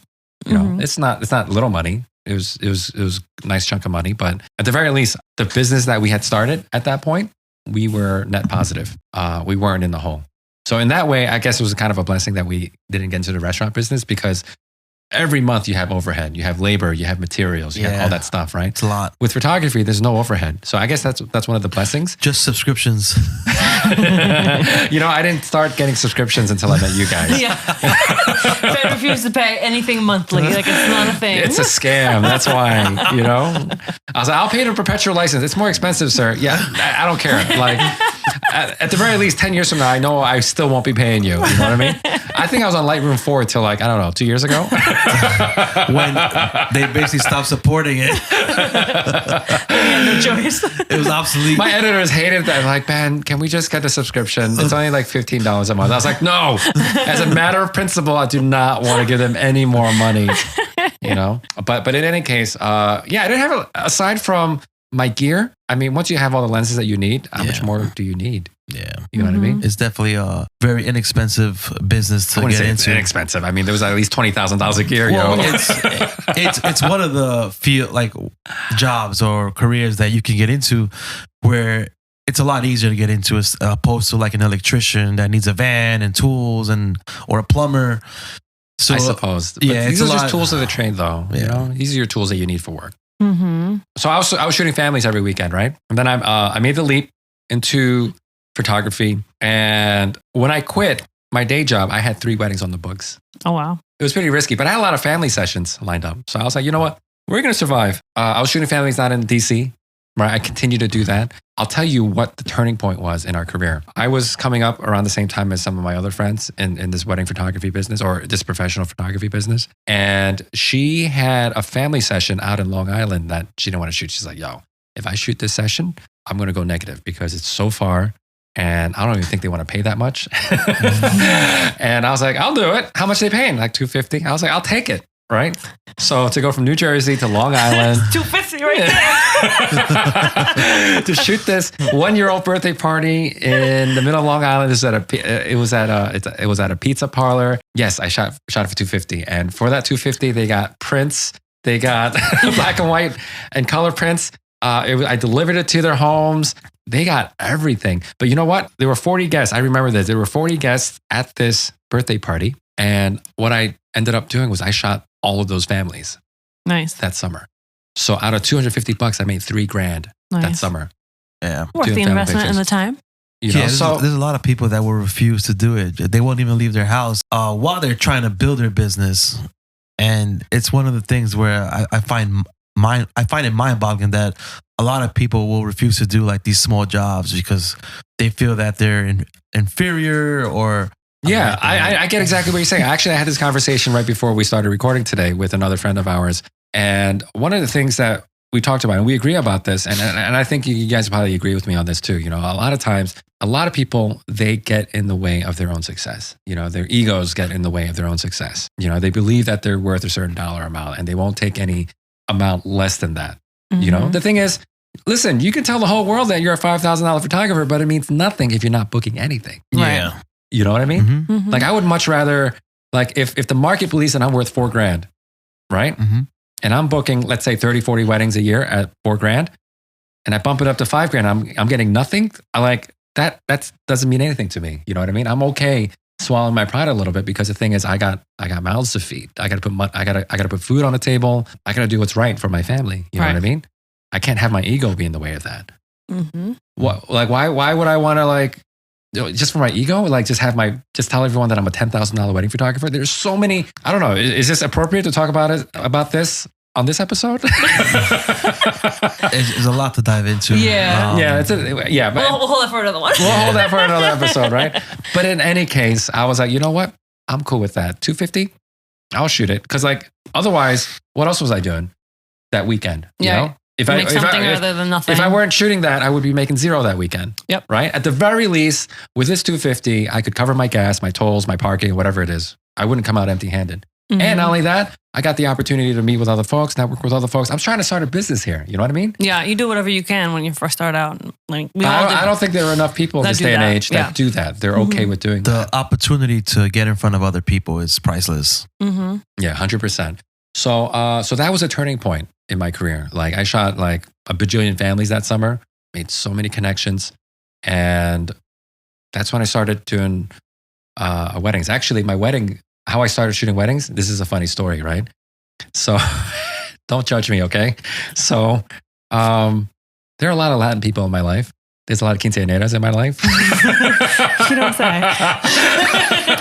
You know, it's not little money. It was a nice chunk of money. But at the very least, the business that we had started at that point, we were net positive. We weren't in the hole. So in that way, I guess it was kind of a blessing that we didn't get into the restaurant business because every month you have overhead, you have labor, you have materials, you have all that stuff, right? It's a lot. With photography, there's no overhead. So I guess that's one of the blessings. Just subscriptions. You know, I didn't start getting subscriptions until I met you guys. Yeah. refuse to pay anything monthly. Like it's not a thing. It's a scam. That's why, you know. I was like, I'll pay the perpetual license. It's more expensive, sir. Yeah, I don't care. Like, at the very least, 10 years from now, I know I still won't be paying you. You know what I mean? I think I was on Lightroom 4 till like, I don't know, 2 years ago. When they basically stopped supporting it. No choice. It was obsolete. My editors hated that. Like, Ben, can we just get the subscription? It's only like $15 a month. I was like, no. As a matter of principle, I do not want to give them any more money. You know? But in any case, yeah, I didn't have aside from my gear. I mean, once you have all the lenses that you need, how much more do you need? Yeah. You know what I mean? It's definitely a very inexpensive business to get into. It's inexpensive. I mean, there was at least $20,000 a gear. Well, yo. it's one of the like jobs or careers that you can get into where it's a lot easier to get into as opposed to like an electrician that needs a van and tools or a plumber. So I suppose. But yeah, these are just tools of the trade, though. Yeah. You know, these are your tools that you need for work. Mm-hmm. So I was shooting families every weekend, right? And then I made the leap into photography. And when I quit my day job, I had 3 weddings on the books. Oh, wow. It was pretty risky, but I had a lot of family sessions lined up. So I was like, you know what? We're going to survive. I was shooting families not in DC, right? I continued to do that. I'll tell you what the turning point was in our career. I was coming up around the same time as some of my other friends in this wedding photography business or this professional photography business. And she had a family session out in Long Island that she didn't want to shoot. She's like, yo, if I shoot this session, I'm going to go negative because it's so far. And I don't even think they want to pay that much. And I was like, I'll do it. How much are they paying? Like $250. I was like, I'll take it. Right. So to go from New Jersey to Long Island, $250 right there. to shoot this 1-year-old birthday party in the middle of Long Island. It was at a pizza parlor. Yes, I shot it for $250. And for that $250, they got prints. They got black and white and color prints. I delivered it to their homes. They got everything. But you know what? There were 40 guests. I remember this. There were 40 guests at this birthday party. And what I ended up doing was I shot all of those families. Nice. That summer. So out of $250, I made $3,000 that summer. Yeah. Worth the investment and the time. You know, there's a lot of people that will refuse to do it. They won't even leave their house while they're trying to build their business. And it's one of the things where I find it mind-boggling that a lot of people will refuse to do like these small jobs because they feel that they're inferior or. Yeah, I get exactly what you're saying. Actually, I had this conversation right before we started recording today with another friend of ours. And one of the things that we talked about, and we agree about this, and I think you guys probably agree with me on this too. You know, a lot of times, a lot of people, they get in the way of their own success. You know, their egos get in the way of their own success. You know, they believe that they're worth a certain dollar amount and they won't take any amount less than that. Mm-hmm. You know, the thing is, listen, you can tell the whole world that you're a $5,000 photographer, but it means nothing if you're not booking anything. Yeah. You know what I mean? Mm-hmm. Mm-hmm. Like I would much rather, like if the market believes that I'm worth $4,000, right? Mm-hmm. And I'm booking, let's say 30, 40 weddings a year at $4,000 and I bump it up to $5,000, I'm getting nothing. I like that doesn't mean anything to me. You know what I mean? I'm okay swallowing my pride a little bit because the thing is I got mouths to feed. I got to put food on the table. I got to do what's right for my family. You know what I mean? I can't have my ego be in the way of that. Mm-hmm. What, like why would I want to like, just for my ego, like just tell everyone that I'm a $10,000 wedding photographer. There's so many. I don't know. Is this appropriate to talk about this on this episode? There's a lot to dive into. Yeah, But we'll hold that for another one. We'll hold that for another episode, right? But in any case, I was like, you know what? I'm cool with that. $250, I'll shoot it because like otherwise, what else was I doing that weekend? You know? If other than nothing. If I weren't shooting that, I would be making $0 that weekend. Yep. Right? At the very least, with this $250, I could cover my gas, my tolls, my parking, whatever it is. I wouldn't come out empty-handed. Mm-hmm. And not only that, I got the opportunity to meet with other folks, network with other folks. I'm trying to start a business here. You know what I mean? Yeah, you do whatever you can when you first start out. Like I don't think there are enough people in this day and age that do that. They're okay with doing that. The opportunity to get in front of other people is priceless. Mm-hmm. Yeah, 100%. So that was a turning point in my career. Like I shot like a bajillion families that summer, made so many connections. And that's when I started doing weddings. Actually, my wedding, how I started shooting weddings, this is a funny story, right? So don't judge me, okay? So there are a lot of Latin people in my life. There's a lot of quinceañeras in my life. You don't say.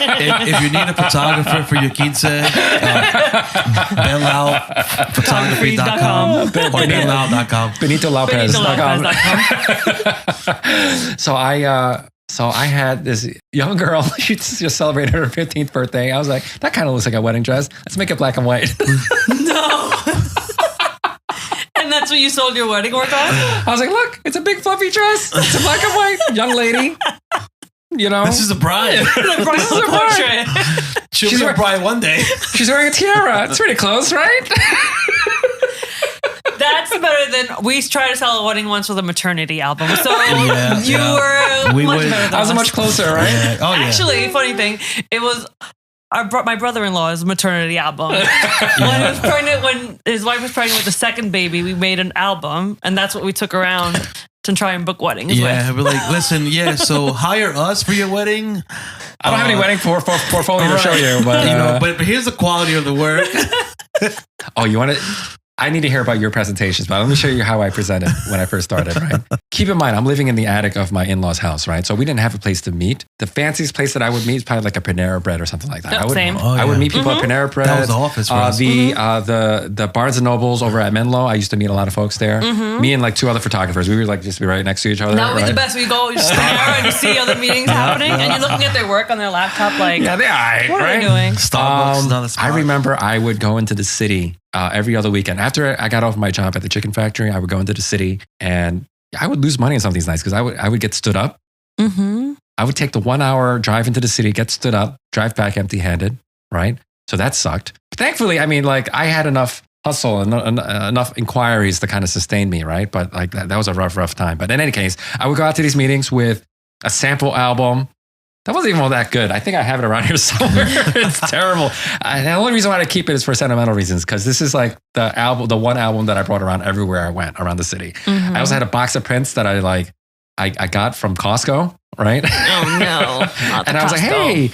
if you need a photographer for your quince, BenLauPhotography.com or BenLau.com. BenitoLauPerez.com. So I had this young girl. She just celebrated her 15th birthday. I was like, that kind of looks like a wedding dress. Let's make it black and white. No. And that's what you sold your wedding work on? I was like, look, it's a big fluffy dress. It's a black and white young lady. You know, this is a bride. This is a bride. She'll be a bride one day. She's wearing a tiara. It's pretty close, right? That's better than we tried to sell a wedding once with a maternity album. So you were We much would- better than I was us. much closer, right? Yeah. Oh yeah. Actually, funny thing, it was my brother-in-law's maternity album. When he was pregnant, when his wife was pregnant with the second baby, we made an album, and that's what we took around to try and book weddings Yeah, with. we're like, listen, so hire us for your wedding. I don't have any wedding portfolio to show you, but but here's the quality of the work. oh, you want to? I need to hear about your presentations, but let me show you how I presented when I first started, right? Keep in mind, I'm living in the attic of my in-laws' house, right? So we didn't have a place to meet. The fanciest place that I would meet is probably like a Panera Bread or something like that. Yep, I would, same. I would meet people at Panera Bread. That was the office for us. The Barnes and Nobles over at Menlo. I used to meet a lot of folks there. Me and like two other photographers. We would like just be right next to each other. That would be right? the best. We go just Panera and you see other meetings happening, and you're looking at their work on their laptop, like, Yeah, they're all right, what are right? they doing? Starbucks, not a spot. I remember I would go into the city every other weekend. After I got off my job at the chicken factory, I would go into the city and I would lose money on some of these nights because I would get stood up. Mm-hmm. I would take the 1 hour drive into the city, get stood up, drive back empty handed, right? So that sucked. But thankfully, I mean, like I had enough hustle and enough inquiries to kind of sustain me, right? But like that was a rough time. But in any case, I would go out to these meetings with a sample album. That wasn't even all that good. I think I have it around here somewhere. It's terrible. The only reason why I keep it is for sentimental reasons, because this is like the one album that I brought around everywhere I went around the city. I also had a box of prints that I got from Costco, right? Oh no! And I was like, hey,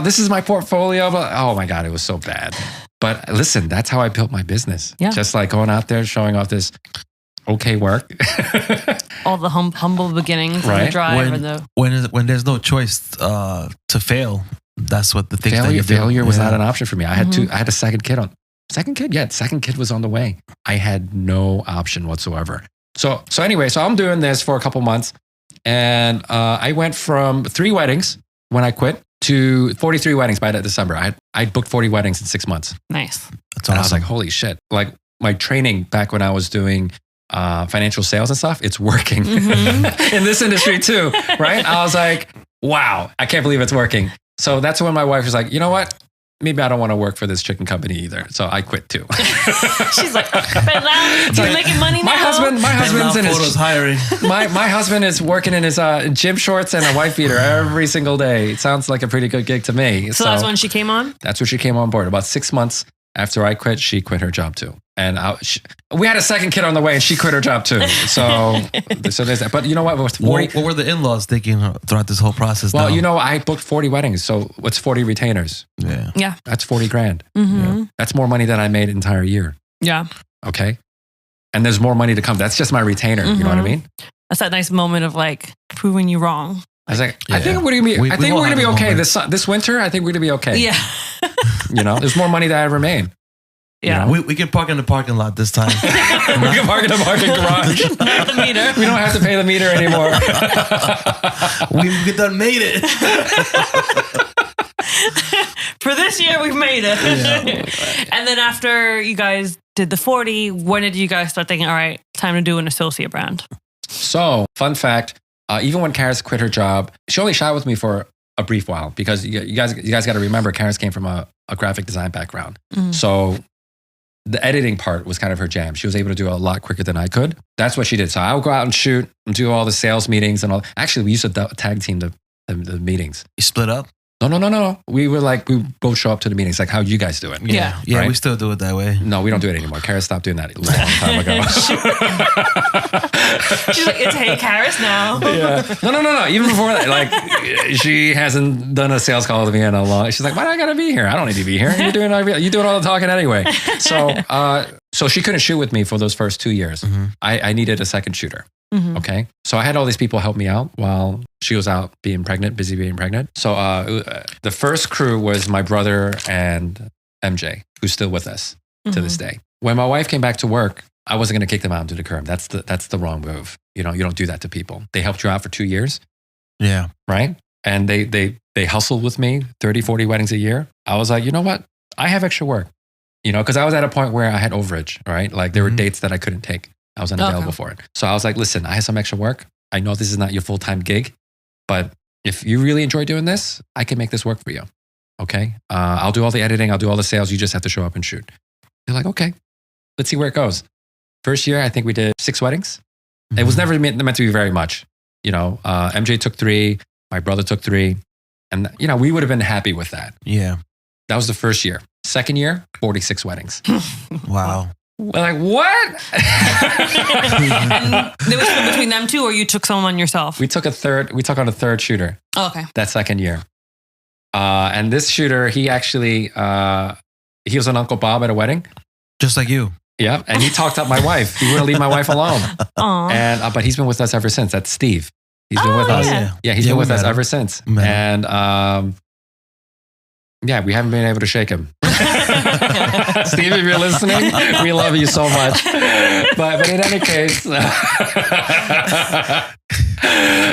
this is my portfolio. But oh my God, it was so bad. But listen, that's how I built my business. Yeah. Just like going out there, showing off this okay work. All the humble beginnings, and the Right. drive, and the when there's no choice to fail, that's what the things that you do. Failure was Yeah. not an option for me. I had I had a second kid second kid was on the way. I had no option whatsoever. So anyway, I'm doing this for a couple months, and I went from 3 weddings when I quit to 43 weddings by that December. I booked 40 weddings in 6 months. nice. That's And awesome. I was like, holy shit. Like my training back when I was doing financial sales and stuff, it's working in this industry too, right? I was like, wow, I can't believe it's working. So that's when my wife was like, you know what? Maybe I don't want to work for this chicken company either. So I quit too. She's like, "Ben Lau, you're making money now." My husband's in Photos his, hiring. my husband is working in his gym shorts and a wife beater every single day. It sounds like a pretty good gig to me. So that's when she came on. That's when she came on board. About 6 months after I quit, she quit her job too. And we had a second kid on the way, and she quit her job too. So there's that. But you know what? With 40, What were the in-laws thinking throughout this whole process? well, though? I booked 40 weddings. So what's 40 retainers? Yeah. Yeah. That's 40 grand. Mm-hmm. That's more money than I made an entire year. Yeah. Okay. And there's more money to come. That's just my retainer. You know what I mean? That's that nice moment of like proving you wrong. I was like, I Yeah. think we're gonna be. We I think all we're gonna have be a okay moment. this winter. I think we're gonna be okay. Yeah. There's more money that I ever made. Yeah. We can park in the parking lot this time. We can park in the parking garage. Not the meter. We don't have to pay the meter anymore. we done made it. For this year, we've made it. And then after you guys did the 40, when did you guys start thinking, all right, time to do an associate brand? So, fun fact: even when Karis quit her job, she only shot with me for a brief while because you guys got to remember, Karis came from a graphic design background, so the editing part was kind of her jam. She was able to do a lot quicker than I could. That's what she did. So I would go out and shoot and do all the sales meetings and all. Actually, we used to tag team the meetings. You split up? No. We both show up to the meetings, like how you guys do it. Yeah. Yeah, Right? we still do it that way. No, we don't do it anymore. Karis stopped doing that a long time ago. She's like, it's Hey Karis now. Yeah. No. Even before that, like she hasn't done a sales call with me in a long. She's like, why do I gotta be here? I don't need to be here. You're doing all the talking anyway. So she couldn't shoot with me for those first 2 years. I needed a second shooter. Mhm. Okay. So I had all these people help me out while she was out being pregnant, busy being pregnant. So the first crew was my brother and MJ, who's still with us to this day. When my wife came back to work, I wasn't going to kick them out into the curb. That's the wrong move. You know, you don't do that to people. They helped you out for 2 years. Yeah. Right. And they hustled with me 30, 40 weddings a year. I was like, you know what? I have extra work, you know, because I was at a point where I had overage, right? Like there were dates that I couldn't take. I was unavailable for it. So I was like, listen, I have some extra work. I know this is not your full-time gig, but if you really enjoy doing this, I can make this work for you. Okay. I'll do all the editing. I'll do all the sales. You just have to show up and shoot. They're like, okay, let's see where it goes. First year, I think we did 6 weddings. It was never meant to be very much. You know, MJ took 3, my brother took 3. And, you know, we would have been happy with that. Yeah. That was the first year. Second year, 46 weddings. Wow. We're like, what? And there was between them two, or you took someone yourself? We took on a third shooter. Oh, okay. That second year. And this shooter, he actually, he was an Uncle Bob at a wedding. Just like you. Yeah. And he talked up my wife. He wouldn't leave my wife alone. Aww. And, but he's been with us ever since. That's Steve. He's been with us. Yeah, he's been with us ever since. And yeah, we haven't been able to shake him. Steve, if you're listening, we love you so much. But in any case,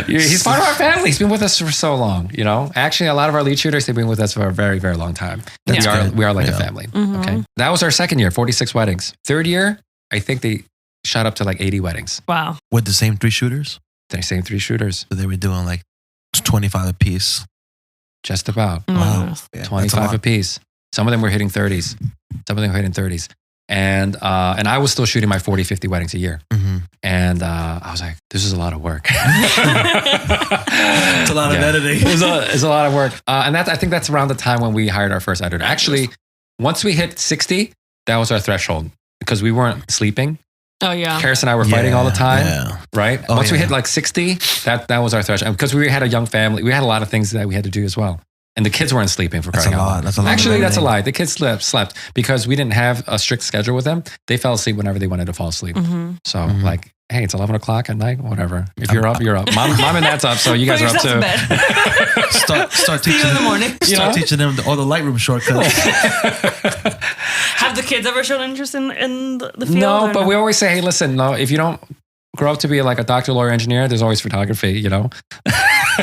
he's part of our family. He's been with us for so long, you know. Actually, a lot of our lead shooters, they've been with us for a very, very long time. We are like a family. Okay. That was our second year, 46 weddings. Third year, I think they shot up to like 80 weddings. Wow. With the same 3 shooters? The same 3 shooters. So they were doing like 25 a piece. Just about. Wow. Yeah, 25 a piece. Some of them were hitting 30s. Some of them were hitting 30s. And I was still shooting my 40, 50 weddings a year. And I was like, this is a lot of work. It's a lot of editing. It's a lot of work. And I think that's around the time when we hired our first editor. Actually, once we hit 60, that was our threshold because we weren't sleeping. Oh, yeah. Karis and I were fighting all the time, right? Oh, Once we hit like 60, that was our threshold. Because we had a young family, we had a lot of things that we had to do as well. And the kids weren't sleeping for crying out loud. That's a lot. Actually, that's a lie. The kids slept because we didn't have a strict schedule with them. They fell asleep whenever they wanted to fall asleep. So like, hey, it's 11 o'clock at night, whatever. If you're up, you're up. Mom and dad's up, so you guys are up too. Start teaching in the morning. Start teaching them all the Lightroom shortcuts. Have the kids ever shown interest in the field? No, but we always say, hey, listen, no, if you don't grow up to be like a doctor, lawyer, engineer, there's always photography, you know?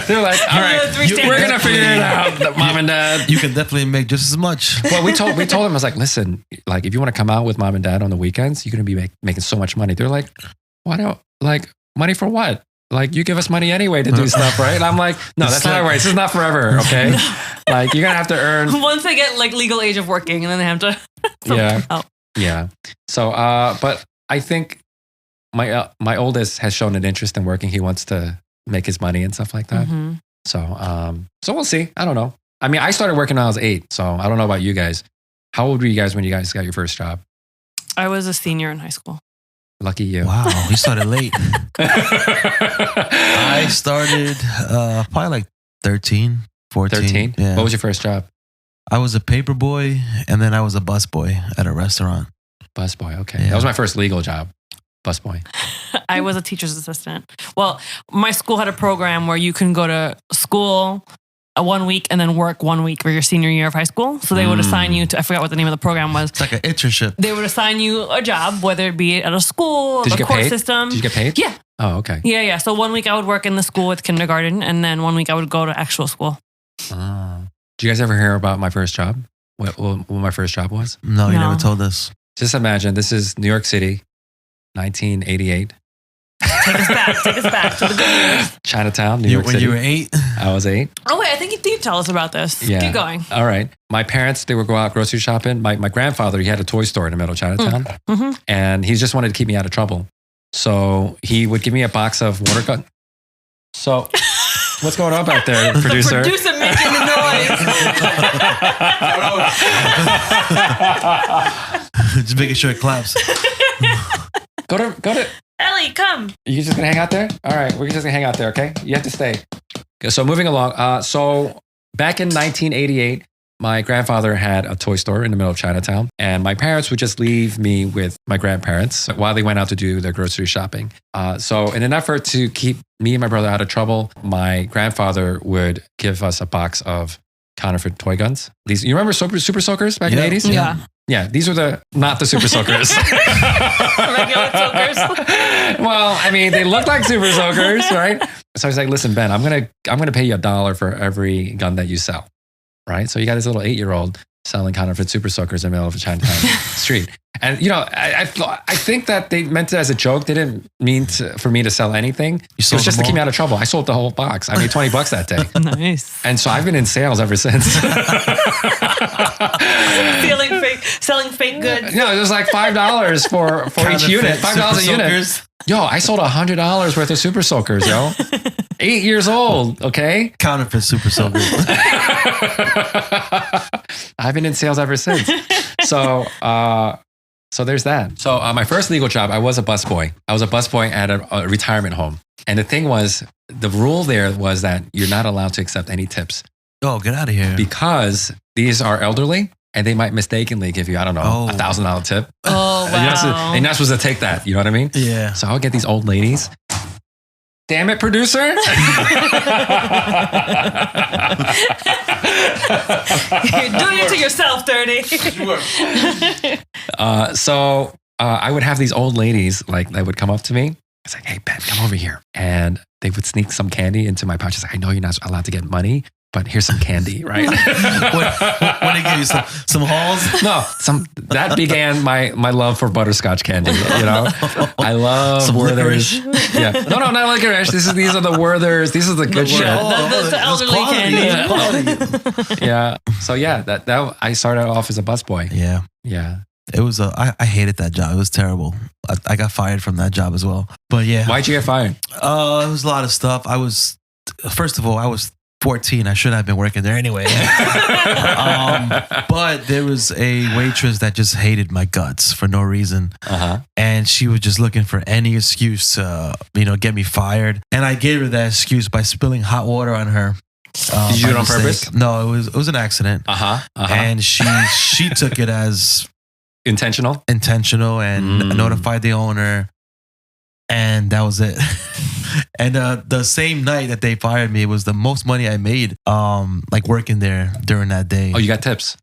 They're like, all right, we're going to figure it out, mom and dad. You can definitely make just as much. Well, we told them, I was like, listen, like if you want to come out with mom and dad on the weekends, you're going to be making so much money. They're like, why don't, like, money for what? Like, you give us money anyway to do stuff, right? And I'm like, no, that's not right. This is not forever, okay? Like, you're going to have to earn. Once they get like legal age of working and then they have to. Yeah. So, but I think my oldest has shown an interest in working. He wants to make his money and stuff like that. So we'll see. I don't know. I mean, I started working when I was 8, so I don't know about you guys. How old were you guys when you guys got your first job? I was a senior in high school. Lucky you. Wow, you started late. I started probably like 13, 14. 13? Yeah. What was your first job? I was a paper boy, and then I was a busboy at a restaurant. Busboy, okay. Yeah. That was my first legal job. Busboy. I was a teacher's assistant. Well, my school had a program where you can go to school 1 week and then work 1 week for your senior year of high school. So they would assign you to, I forgot what the name of the program was. It's like an internship. They would assign you a job, whether it be at a school, a court system. Did you get paid? Yeah. Oh, okay. Yeah. So 1 week I would work in the school with kindergarten, and then 1 week I would go to actual school. Did you guys ever hear about my first job? What my first job was? No, you never told us. Just imagine, this is New York City, 1988. Take us back to the good years. Chinatown, New York City. When you were 8? I was 8. Oh wait, I think you did tell us about this. Yeah. Keep going. All right. My parents, they would go out grocery shopping. My grandfather, he had a toy store in the middle of Chinatown. And he just wanted to keep me out of trouble. So he would give me a box of water gun. So what's going on back there, producer? The producer making the noise. Just making sure it claps. Go to Ellie, come. You just gonna hang out there? All right, we're just gonna hang out there, okay? You have to stay. Okay, so moving along. So back in 1988, my grandfather had a toy store in the middle of Chinatown, and my parents would just leave me with my grandparents while they went out to do their grocery shopping. So in an effort to keep me and my brother out of trouble, my grandfather would give us a box of counterfeit toy guns. These, you remember super soakers back in the 80s? Yeah. Yeah, these are not the super soakers. Regular soakers. Well, I mean, they look like super soakers, right? So I was like, listen, Ben, I'm gonna pay you $1 for every gun that you sell. Right? So you got this little 8-year-old selling counterfeit super soakers in the middle of a Chinatown street. And, I think that they meant it as a joke. They didn't mean for me to sell anything. It was just to keep me out of trouble. I sold the whole box. I made $20 that day. Nice. And so I've been in sales ever since. Selling fake goods. No, it was like $5 for each unit. $5 a unit. Yo, I sold $100 worth of super soakers, yo. 8 years old, okay? Counterfeit super soakers. I've been in sales ever since. So there's that. So my first legal job, I was a busboy. I was a busboy at a retirement home. And the thing was, the rule there was that you're not allowed to accept any tips. Oh, get out of here. Because these are elderly and they might mistakenly give you, I don't know, $1,000 tip. Oh, wow. And you're not supposed to take that. You know what I mean? Yeah. So I would get these old ladies. Damn it, producer. You're doing it to yourself, Dirty. So I would have these old ladies like that would come up to me. It's like, hey, Ben, come over here. And they would sneak some candy into my pouch. It's like, I know you're not allowed to get money, but here's some candy, right? What they give you, some halls? No, that began my love for butterscotch candy. I love some Werther's. licorice. Yeah, no, not licorice. These are the Werther's. These are the good shit. The elderly candy. Yeah. So yeah, that I started off as a busboy. Yeah. Yeah. It was I hated that job. It was terrible. I got fired from that job as well. But yeah. Why'd you get fired? It was a lot of stuff. First of all, I was 14. I shouldn't have been working there anyway. But there was a waitress that just hated my guts for no reason. And she was just looking for any excuse to, get me fired. And I gave her that excuse by spilling hot water on her. Did you do it on purpose? No, it was an accident. And she took it as intentional and notified the owner. And that was it. And the same night that they fired me, it was the most money I made like working there during that day. Oh, you got tips?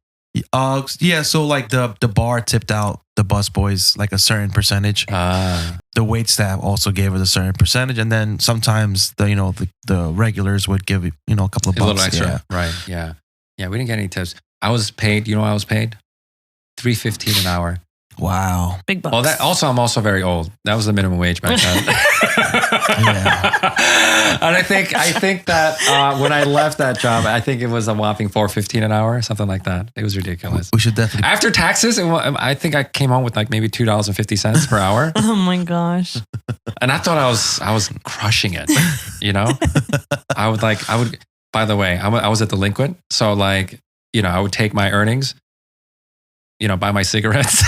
Yeah, so like the bar tipped out the bus boys like a certain percentage. The wait staff also gave us a certain percentage, and then sometimes the regulars would give a couple of bucks. A little extra. Yeah. Right. Yeah. Yeah, we didn't get any tips. I was paid, what I was paid? $3.15 an hour. Wow. Big bucks. Well, I'm also very old. That was the minimum wage back then. And I think that when I left that job, I think it was a whopping $4.15 an hour, something like that. It was ridiculous. We should definitely. After taxes, I think I came home with like maybe $2.50 per hour. Oh my gosh. And I thought I was crushing it. I would. By the way, I was a delinquent, so I would take my earnings. Buy my cigarettes.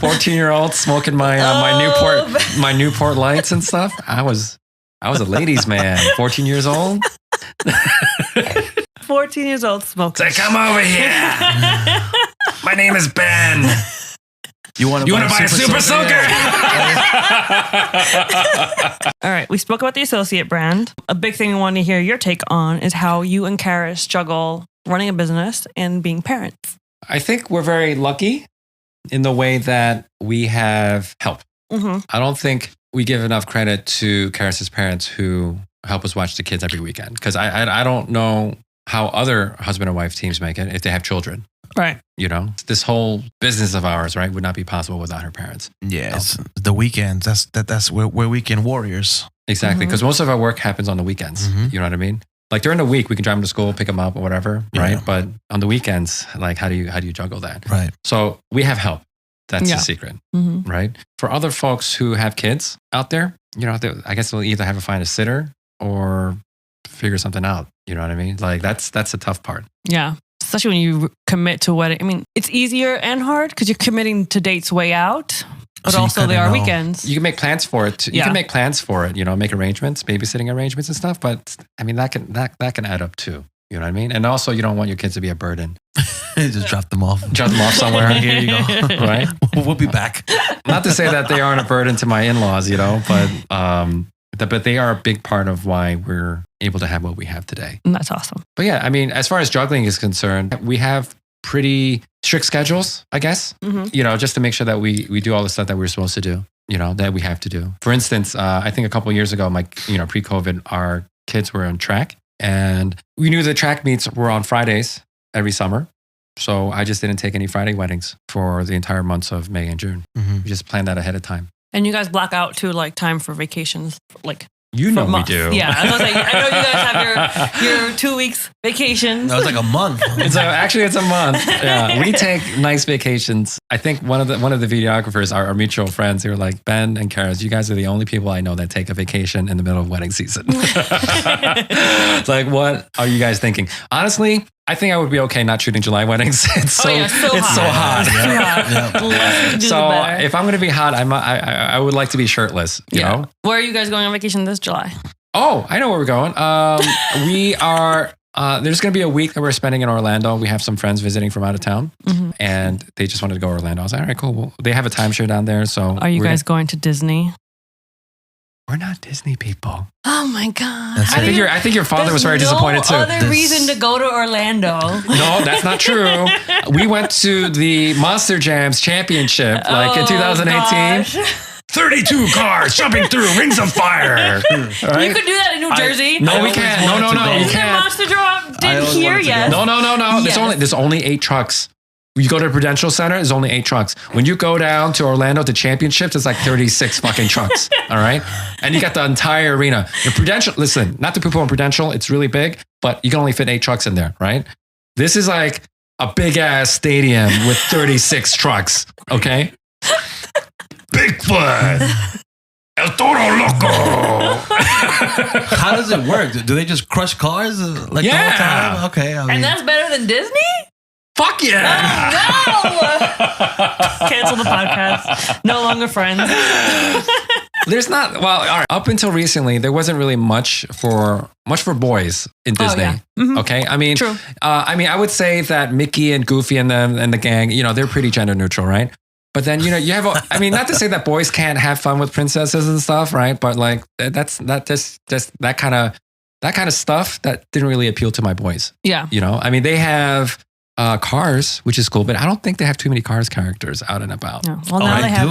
14-year-old smoking my Newport lights and stuff. I was a ladies' man. 14 years old. 14 years old smoking. Say, come over here. My name is Ben. You want to buy a super soaker? All right, we spoke about the associate brand. A big thing we want to hear your take on is how you and Karis juggle running a business and being parents. I think we're very lucky in the way that we have help. Mm-hmm. I don't think we give enough credit to Karis's parents who help us watch the kids every weekend. Because I don't know how other husband and wife teams make it if they have children. Right. This whole business of ours, right, would not be possible without her parents. Yes. The weekends, that's we're weekend warriors. Exactly. Because most of our work happens on the weekends. Mm-hmm. You know what I mean? Like during the week, we can drive them to school, pick them up or whatever, right? Yeah. But on the weekends, like how do you juggle that? Right. So we have help. That's the secret, mm-hmm. right? For other folks who have kids out there, I guess they'll either have to find a sitter or figure something out. You know what I mean? Like that's the tough part. Yeah. Especially when you commit to a wedding. I mean, it's easier and hard because you're committing to dates way out. But So you also kinda they are know. weekends. You can make plans for it. You Yeah. can make plans for it, make arrangements, babysitting arrangements and stuff. But I mean, that can add up too. You know what I mean? And also, you don't want your kids to be a burden. Just drop them off. Drop them off somewhere. Here you go. Right? We'll be back. Not to say that they aren't a burden to my in-laws, you know, but they are a big part of why we're able to have what we have today. And that's awesome. But yeah, I mean, as far as juggling is concerned, we have pretty strict schedules, I guess, you know, just to make sure that we do all the stuff that we're supposed to do, you know, that we have to do. For instance, I think a couple of years ago, pre-COVID, our kids were on track, and we knew the track meets were on Fridays every summer. So I just didn't take any Friday weddings for the entire months of May and June. We just planned that ahead of time. And you guys block out too, like time for vacations, like you know we do. Yeah, I know you guys have your 2 weeks vacations. That was like a month. It's a month. Yeah, we take nice vacations. I think one of the videographers, our mutual friends, they were like, Ben and Karis, you guys are the only people I know that take a vacation in the middle of wedding season. It's like, what are you guys thinking? Honestly, I think I would be okay not shooting July weddings. It's so hot. Yeah. So if I'm going to be hot, I would like to be shirtless. You know. Where are you guys going on vacation this July? Oh, I know where we're going. We are. There's going to be a week that we're spending in Orlando. We have some friends visiting from out of town, and they just wanted to go to Orlando. I was like, all right, cool. Well, they have a timeshare down there. So are you guys going to Disney? We're not Disney people. Oh my God. I think your father was very disappointed too. There's no other reason to go to Orlando. No, that's not true. We went to the Monster Jams Championship in 2018. Gosh. 32 cars jumping through rings of fire. Right? You could do that in New Jersey. No, we can't. No, you can't. Monster Drop didn't hear yet. No. Yes. There's only 8 trucks. You go to the Prudential Center, there's only 8 trucks. When you go down to Orlando to championships, it's like 36 fucking trucks. All right. And you got the entire arena. The Prudential, listen, not to poo-poo on Prudential, it's really big, but you can only fit 8 trucks in there, right? This is like a big ass stadium with 36 trucks. Okay. Bigfoot. El Toro Loco. How does it work? Do they just crush cars the whole time? Okay. And that's better than Disney? Fuck yeah! Oh, no! Cancel the podcast. No longer friends. There's not. Well, all right. Up until recently, there wasn't really much for boys in Disney. Oh, yeah. Okay, I mean, true. I would say that Mickey and Goofy and them and the gang, you know, they're pretty gender neutral, right? But then, you know, you have. Not to say that boys can't have fun with princesses and stuff, right? But like that's just that kind of stuff that didn't really appeal to my boys. Yeah. You know, I mean, they have. Cars, which is cool, but I don't think they have too many Cars characters out and about. No. Well, now they have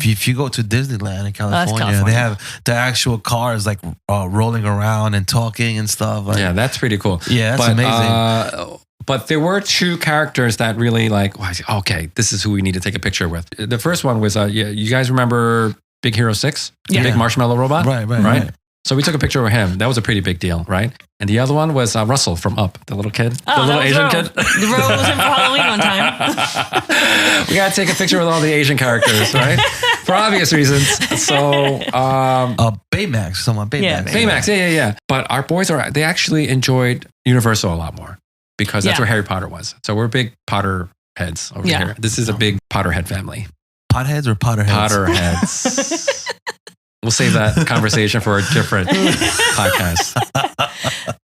if you go to Disneyland in California, they have the actual cars like rolling around and talking and stuff. Like, yeah, that's pretty cool. Yeah, that's amazing. But there were 2 characters that really like, okay, this is who we need to take a picture with. The first one was, you guys remember Big Hero 6? The big marshmallow robot? Right. So we took a picture of him. That was a pretty big deal, right? And the other one was Russell from Up, the little kid, the little Asian kid. The Ro was in for Halloween one time. We got to take a picture with all the Asian characters, right? For obvious reasons. So, Baymax, someone Baymax. Baymax, yeah. But our boys they actually enjoyed Universal a lot more because that's where Harry Potter was. So we're big Potter heads over here. This is a big Potterhead family. Potheads or Potterheads? Potterheads. We'll save that conversation for a different podcast.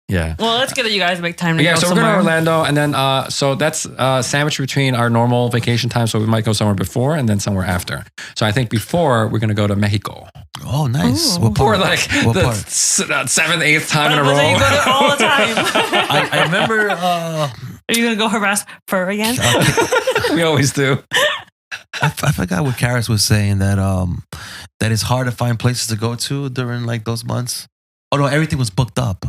Yeah. Well, let's get you guys to make time to go so somewhere. we're going to Orlando, and then so that's sandwiched between our normal vacation time. So we might go somewhere before and then somewhere after. So I think before we're going to go to Mexico. Oh, nice. What part? Or like what the 7th, 8th time in a row. You go there all the time. I remember. Are you going to go harass Fur again? We always do. I forgot what Karis was saying that it's hard to find places to go to during like those months. Oh no, everything was booked up.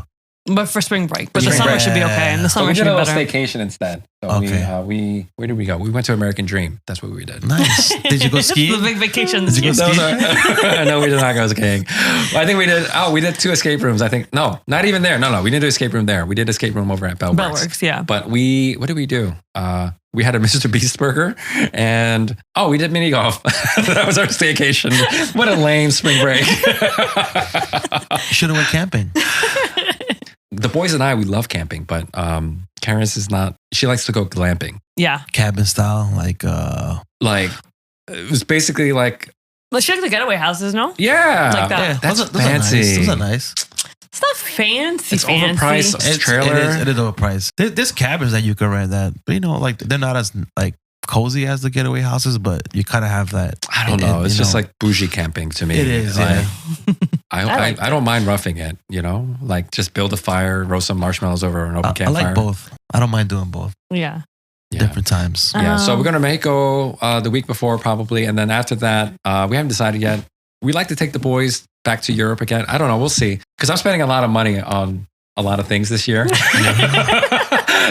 But for spring break. But the summer should be okay. And the summer should be better. We did a little staycation instead. So we where did we go? We went to American Dream. That's what we did. Nice. Did you go skiing? The big vacation. Did you go skiing? No, we did not go skiing. I think we did 2 escape rooms. I think no, not even there. No, we didn't do escape room there. We did escape room over at Bellworks. Yeah. But what did we do? We had a Mr. Beast burger and we did mini golf. That was our staycation. What a lame spring break. Should have went camping. The boys and we love camping, but Karis is not. She likes to go glamping. Yeah, cabin style, like it was basically like. Let's check the getaway houses, no? Yeah, like that. Yeah, that's those fancy. Those are nice. It's not fancy. It's fancy. overpriced. It's trailer. It is overpriced. There's cabins that you can rent that, but like they're not as like cozy as the getaway houses, but you kind of have that. I don't know. It's just like bougie camping to me. It is. Like, yeah. I don't mind roughing it. Like just build a fire, roast some marshmallows over an open campfire. I like both. I don't mind doing both. Yeah. Different times. Yeah. So we're going to Mexico the week before probably. And then after that, we haven't decided yet. We like to take the boys back to Europe again. I don't know. We'll see. Because I'm spending a lot of money on a lot of things this year.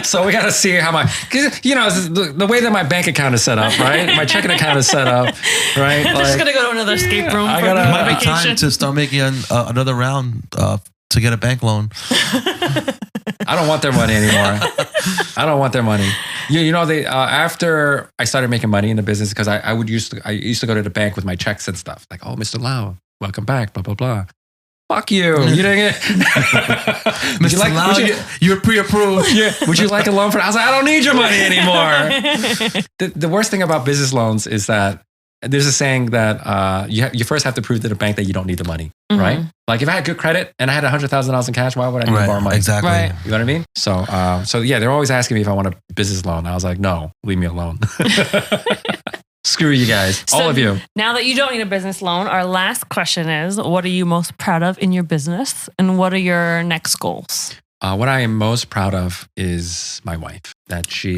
So we got to see how the way that my bank account is set up, right? My checking account is set up, right? I'm just going to go to another escape room for might be vacation. time to start making another round to get a bank loan. I don't want their money anymore. I don't want their money. They after I started making money in the business, because I used to go to the bank with my checks and stuff. Like, oh, Mr. Lau, welcome back, blah, blah, blah. Fuck you. You didn't get Mr. Lau, you're pre-approved. Yeah. Would you like a loan for? I was like, I don't need your money anymore. The worst thing about business loans is that there's a saying that you first have to prove to the bank that you don't need the money, right? Like if I had good credit and I had $100,000 in cash, why would I need to borrow money? Exactly. Right. You know what I mean? So yeah, they're always asking me if I want a business loan. I was like, no, leave me alone. Screw you guys, all of you. Now that you don't need a business loan, our last question is, what are you most proud of in your business? And what are your next goals? What I am most proud of is my wife. That she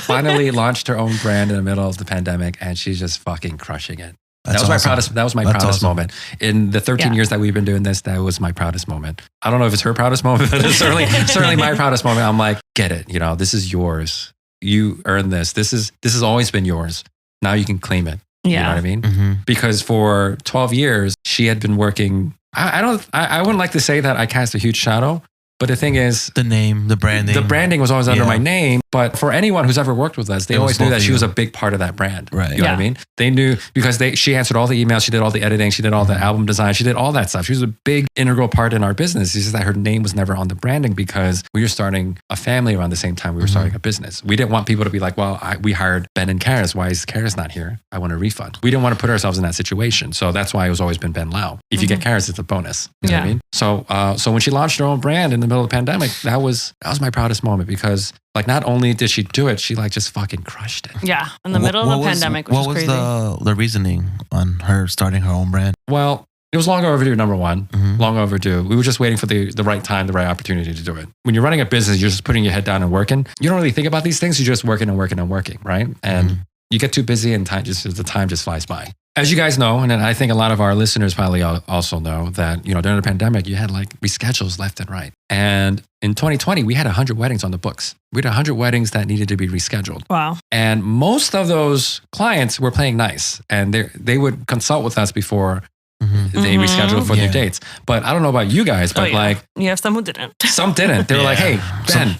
finally launched her own brand in the middle of the pandemic, and she's just fucking crushing it. That was my proudest moment. In the 13 years that we've been doing this, that was my proudest moment. I don't know if it's her proudest moment, but it's certainly my proudest moment. I'm like, get it. This is yours. You earned this. This has always been yours. Now you can claim it. Yeah. You know what I mean? Mm-hmm. Because for 12 years, she had been working. I wouldn't like to say that I cast a huge shadow, but the thing is, the name, the branding. The branding was always under my name. But for anyone who's ever worked with us, they always knew that she was a big part of that brand. Right. You know what I mean? They knew because she answered all the emails, she did all the editing, she did all the album design, she did all that stuff. She was a big integral part in our business. It's just that her name was never on the branding because we were starting a family around the same time we were starting a business. We didn't want people to be like, well, we hired Ben and Karis. Why is Karis not here? I want a refund. We didn't want to put ourselves in that situation. So that's why it was always been Ben Lau. If you get Karis, it's a bonus. You know what I mean? So when she launched her own brand in the middle of the pandemic, that was my proudest moment because like not only did she do it, she like just fucking crushed it. Yeah, in the middle of the pandemic, which was crazy. What was the reasoning on her starting her own brand? Well, it was long overdue, number one. Long overdue. We were just waiting for the right time, the right opportunity to do it. When you're running a business, you're just putting your head down and working. You don't really think about these things. You're just working and working and working, right? And you get too busy and the time just flies by. As you guys know, and I think a lot of our listeners probably also know that, during the pandemic, you had like reschedules left and right. And in 2020, we had 100 weddings on the books. We had 100 weddings that needed to be rescheduled. Wow. And most of those clients were playing nice and they would consult with us before they rescheduled for new dates. But I don't know about you guys, but you have some who didn't. Some didn't. They were like, hey, Ben.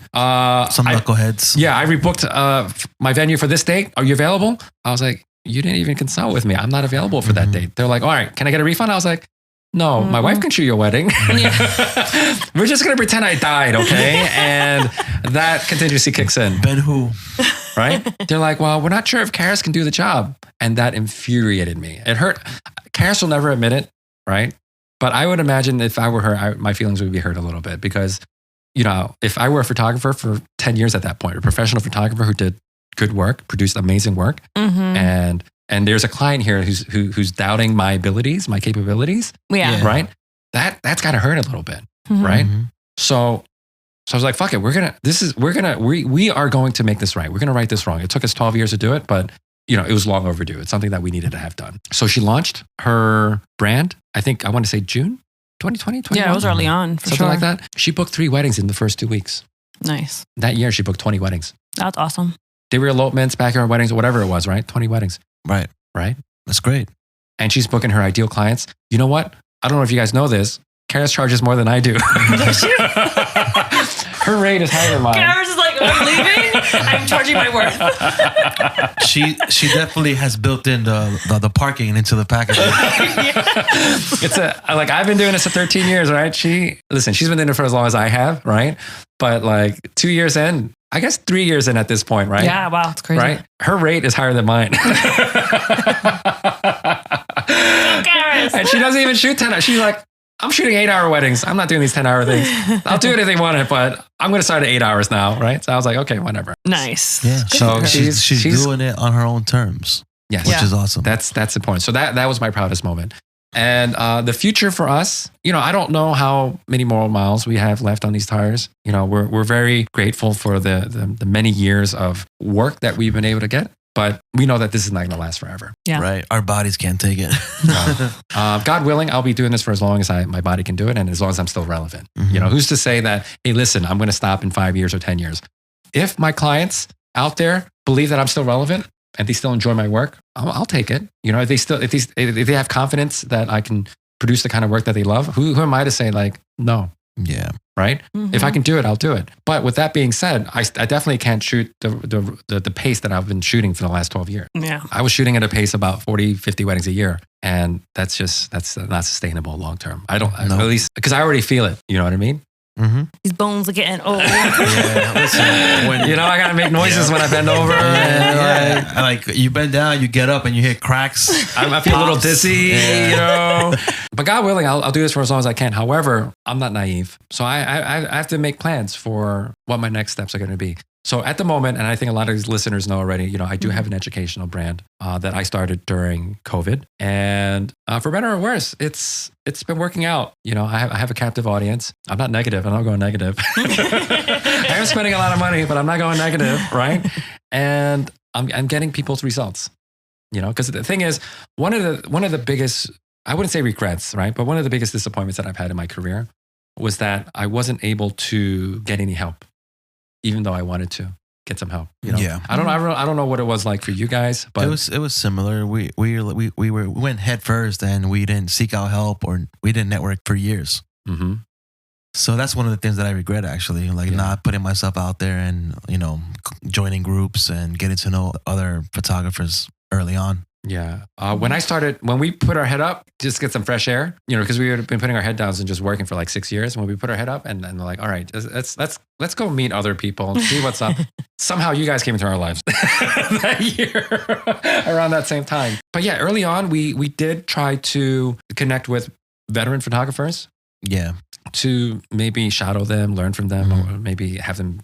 Some knuckleheads. Yeah, I rebooked my venue for this date. Are you available? I was like, you didn't even consult with me. I'm not available for that date. They're like, all right, can I get a refund? I was like, no, my wife can shoot your wedding. We're just going to pretend I died, okay? And that contingency kicks in. Ben who? Right? They're like, well, we're not sure if Karis can do the job. And that infuriated me. It hurt. Karis will never admit it, right? But I would imagine if I were her, my feelings would be hurt a little bit because, if I were a photographer for 10 years at that point, a professional photographer who did good work, produced amazing work, and there's a client here who's doubting my abilities, my capabilities, right? That's got to hurt a little bit, right? So I was like, fuck it, we are going to make this right. We're going to right this wrong. It took us 12 years to do it, but it was long overdue. It's something that we needed to have done. So she launched her brand, I want to say June 2020, 2021? Yeah, it was early on, for something like that. She booked 3 weddings in the first 2 weeks. Nice. That year, she booked 20 weddings. That's awesome. They were elopements, backyard weddings, or whatever it was, right? 20 weddings. Right. That's great. And she's booking her ideal clients. You know what? I don't know if you guys know this. Karis charges more than I do. Her rate is higher than mine. Karis is like, I'm leaving. I'm charging my worth. She definitely has built in the parking into the package. It's I've been doing this for 13 years, right? She's been doing it for as long as I have, right? But 2 years in, I guess 3 years in at this point, right? Yeah, wow, it's crazy. Right? Her rate is higher than mine. Karis. And She doesn't even shoot 10 hours. She's like, I'm shooting 8-hour weddings. I'm not doing these 10-hour things. I'll do it if they want it, but I'm going to start at 8 hours now, right? So I was like, okay, whatever. Nice. Yeah. So she's doing it on her own terms. Yes. Which is awesome. That's important. So that was my proudest moment. And the future for us, I don't know how many more miles we have left on these tires. We're very grateful for the many years of work that we've been able to get. But we know that this is not going to last forever. Yeah. Right. Our bodies can't take it. God willing, I'll be doing this for as long as my body can do it and as long as I'm still relevant. Mm-hmm. Who's to say that, hey, listen, I'm going to stop in 5 years or 10 years. If my clients out there believe that I'm still relevant and they still enjoy my work, I'll take it. If they have confidence that I can produce the kind of work that they love, who am I to say like, no? Yeah. Right. If I can do it, I'll do it. But with that being said, I definitely can't shoot the pace that I've been shooting for the last 12 years. Yeah. I was shooting at a pace about 40, 50 weddings a year. And that's not sustainable long term. At least because I already feel it. You know what I mean? Mm-hmm. These bones are getting old. Yeah, listen, I gotta make noises when I bend over. Like you bend down, you get up, and you hit cracks. I feel a little dizzy, But God willing, I'll do this for as long as I can. However, I'm not naive, so I have to make plans for what my next steps are going to be. So at the moment, and I think a lot of these listeners know already, I do have an educational brand that I started during COVID, and for better or worse, it's been working out. I have a captive audience. I'm not negative. I'm not going negative. I am spending a lot of money, but I'm not going negative, right? And I'm getting people's results. Because the thing is, one of the biggest, I wouldn't say regrets, right? But one of the biggest disappointments that I've had in my career was that I wasn't able to get any help, even though I wanted to get some help. Yeah. I don't know what it was like for you guys, but it was similar. We went head first, and we didn't seek out help, or we didn't network for years. Mm-hmm. So that's one of the things that I regret, actually, not putting myself out there and joining groups and getting to know other photographers early on. Yeah. When we put our head up, just get some fresh air, because we had been putting our head down and just working for like 6 years. When we put our head up and like, all right, let's go meet other people and see what's up. Somehow you guys came into our lives that year around that same time. But yeah, early on, we did try to connect with veteran photographers. Yeah. To maybe shadow them, learn from them, or maybe have them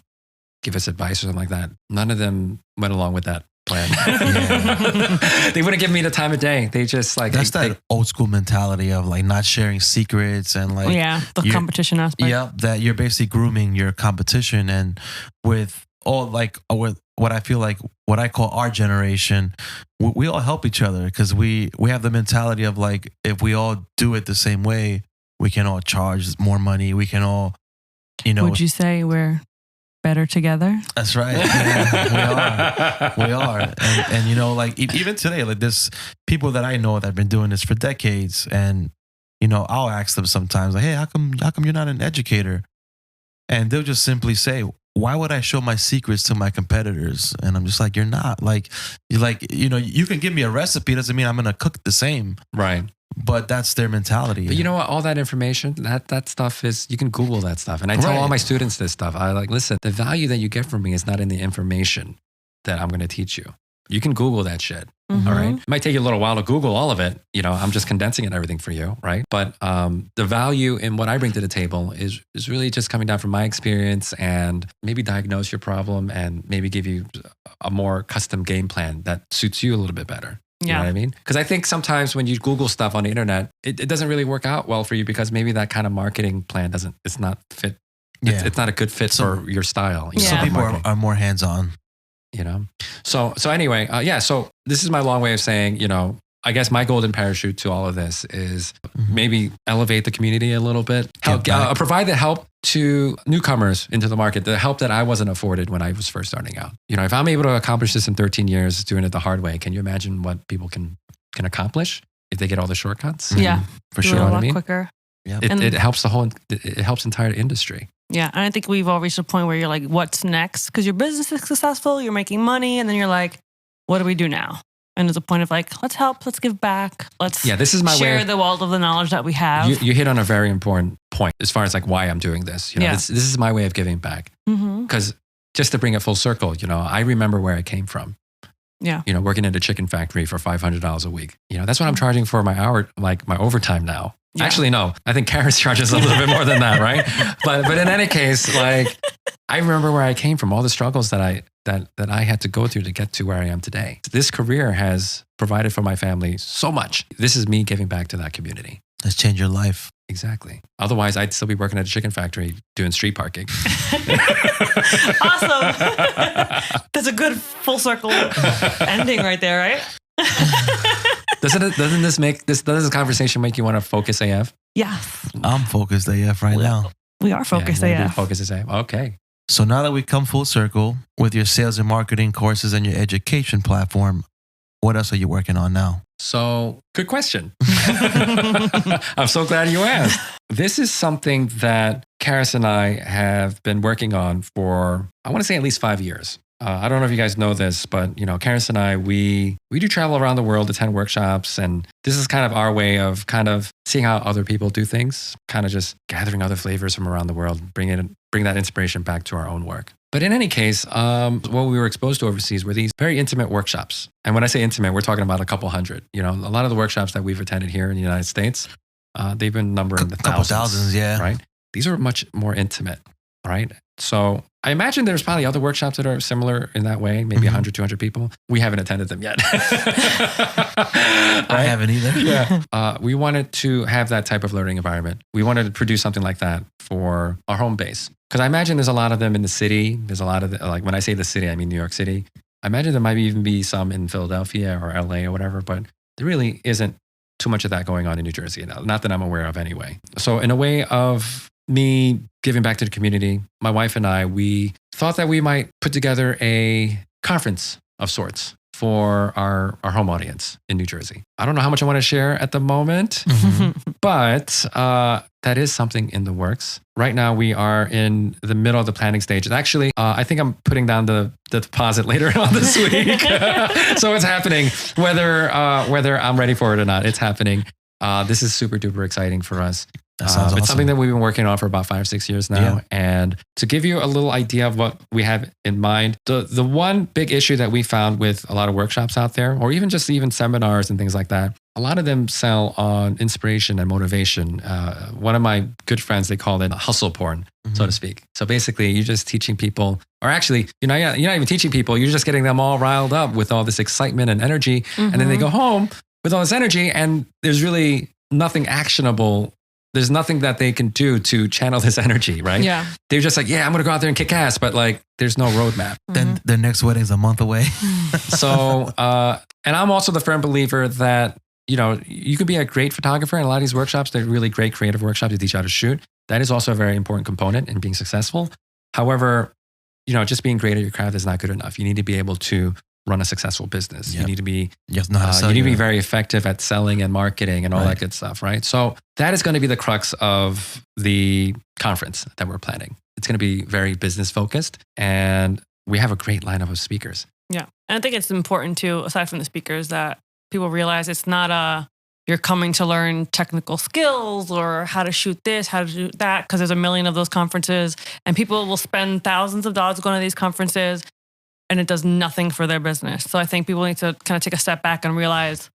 give us advice or something like that. None of them went along with that plan. They wouldn't give me the time of day. They just that's that old school mentality of like not sharing secrets and like the competition aspect. Yeah, that you're basically grooming your competition. And with all with what I feel like what I call our generation, we all help each other because we have the mentality of like if we all do it the same way, we can all charge more money. We can all, Would you say we're better together? That's right. Yeah, we are. And like even today, like there's people that I know that have been doing this for decades, and I'll ask them sometimes, like, hey, how come you're not an educator? And they'll just simply say, why would I show my secrets to my competitors? And I'm just like, you're not. Like, you can give me a recipe, doesn't mean I'm gonna cook the same. Right. But that's their mentality. But you know what? All that information, that stuff is, you can Google that stuff. And I tell all my students this stuff. I like, listen, the value that you get from me is not in the information that I'm going to teach you. You can Google that shit. Mm-hmm. All right. It might take you a little while to Google all of it. I'm just condensing it, everything for you. Right. But the value in what I bring to the table is really just coming down from my experience and maybe diagnose your problem and maybe give you a more custom game plan that suits you a little bit better. You know what I mean? Because I think sometimes when you Google stuff on the internet, it doesn't really work out well for you because maybe that kind of marketing plan it's not fit. Yeah. It's not a good fit for your style. Some people are more hands-on. So anyway, so this is my long way of saying, I guess my golden parachute to all of this is maybe elevate the community a little bit, provide the help to newcomers into the market, the help that I wasn't afforded when I was first starting out. If I'm able to accomplish this in 13 years doing it the hard way, can you imagine what people can accomplish if they get all the shortcuts? Yeah, for sure. A lot quicker. Yeah, it helps it helps entire industry. Yeah, and I think we've all reached a point where you're like, what's next? Because your business is successful, you're making money, and then you're like, what do we do now? And there's a point of like, let's help, let's give back, this is my share way the wealth of the knowledge that we have. You hit on a very important point as far as like why I'm doing this. This is my way of giving back. Because just to bring it full circle, I remember where I came from. Yeah. You know, working at a chicken factory for $500 a week. You know, that's what I'm charging for my hour, like my overtime now. Yeah. Actually, no, I think Karis charges a little bit more than that, right? But in any case, like I remember where I came from, all the struggles that I had to go through to get to where I am today. This career has provided for my family so much. This is me giving back to that community. Let's change your life. Exactly. Otherwise, I'd still be working at a chicken factory doing street parking. Awesome. That's a good full circle ending right there, right? Doesn't this conversation make you want to focus AF? Yes. I'm focused AF right now. We are focused AF. Focus AF. Okay. So now that we come full circle with your sales and marketing courses and your education platform, what else are you working on now? So, good question. I'm so glad you asked. This is something that Karis and I have been working on for, I want to say at least 5 years. I don't know if you guys know this, but you know, Karis and I, we do travel around the world, attend workshops, and this is kind of our way of kind of seeing how other people do things, kind of just gathering other flavors from around the world, bring that inspiration back to our own work. But in any case, what we were exposed to overseas were these very intimate workshops. And when I say intimate, we're talking about a couple hundred. You know, a lot of the workshops that we've attended here in the United States, they've been numbering the thousands. Couple thousands, yeah. Right? These are much more intimate, right? So I imagine there's probably other workshops that are similar in that way, maybe 100, 200 people. We haven't attended them yet. I haven't either. Yeah. We wanted to have that type of learning environment. We wanted to produce something like that for our home base. Because I imagine there's a lot of them in the city. There's a lot of, like when I say the city, I mean New York City. I imagine there might even be some in Philadelphia or LA or whatever, but there really isn't too much of that going on in New Jersey. Not that I'm aware of anyway. So in a way of me giving back to the community, my wife and I, we thought that we might put together a conference of sorts for our home audience in New Jersey. I don't know how much I want to share at the moment, but that is something in the works. Right now, we are in the middle of the planning stage. Actually, I think I'm putting down the deposit later on this week. So it's happening, whether I'm ready for it or not, it's happening. This is super duper exciting for us. That sounds awesome. It's something that we've been working on for about 5 or 6 years now. Yeah. And to give you a little idea of what we have in mind, the one big issue that we found with a lot of workshops out there, or even seminars and things like that, a lot of them sell on inspiration and motivation. One of my good friends, they call it hustle porn, so to speak. So basically, you're just teaching people, or actually, you're not even teaching people, you're just getting them all riled up with all this excitement and energy. And then they go home with all this energy and there's really nothing actionable. There's nothing that they can do to channel this energy, right? Yeah. They're just like, yeah, I'm going to go out there and kick ass, but like, there's no roadmap. Then their next wedding's a month away. So, and I'm also the firm believer that, you know, you could be a great photographer in a lot of these workshops. They're really great creative workshops to teach you how to shoot. That is also a very important component in being successful. However, you know, just being great at your craft is not good enough. You need to be able to run a successful business. Yep. You need to be, you need to be very effective at selling and marketing and all that good stuff, right? So that is going to be the crux of the conference that we're planning. It's going to be very business focused and we have a great lineup of speakers. Yeah. And I think it's important too, aside from the speakers, that people realize it's not you're coming to learn technical skills or how to shoot this, how to do that, because there's a million of those conferences and people will spend thousands of dollars going to these conferences and it does nothing for their business. So I think people need to kind of take a step back and realize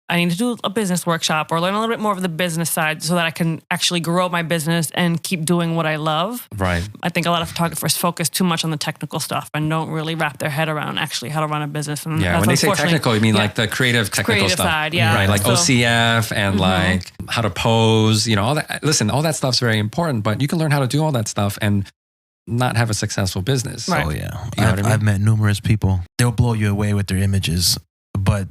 I need to do a business workshop or learn a little bit more of the business side so that I can actually grow my business and keep doing what I love. Right. I think a lot of photographers focus too much on the technical stuff and don't really wrap their head around actually how to run a business. And when they say technical, you mean like the creative technical stuff. Side, yeah. Right, like OCF and like how to pose, you know, all that. Listen, all that stuff's very important, but you can learn how to do all that stuff and not have a successful business. Right. Oh yeah. I've met numerous people. They'll blow you away with their images, but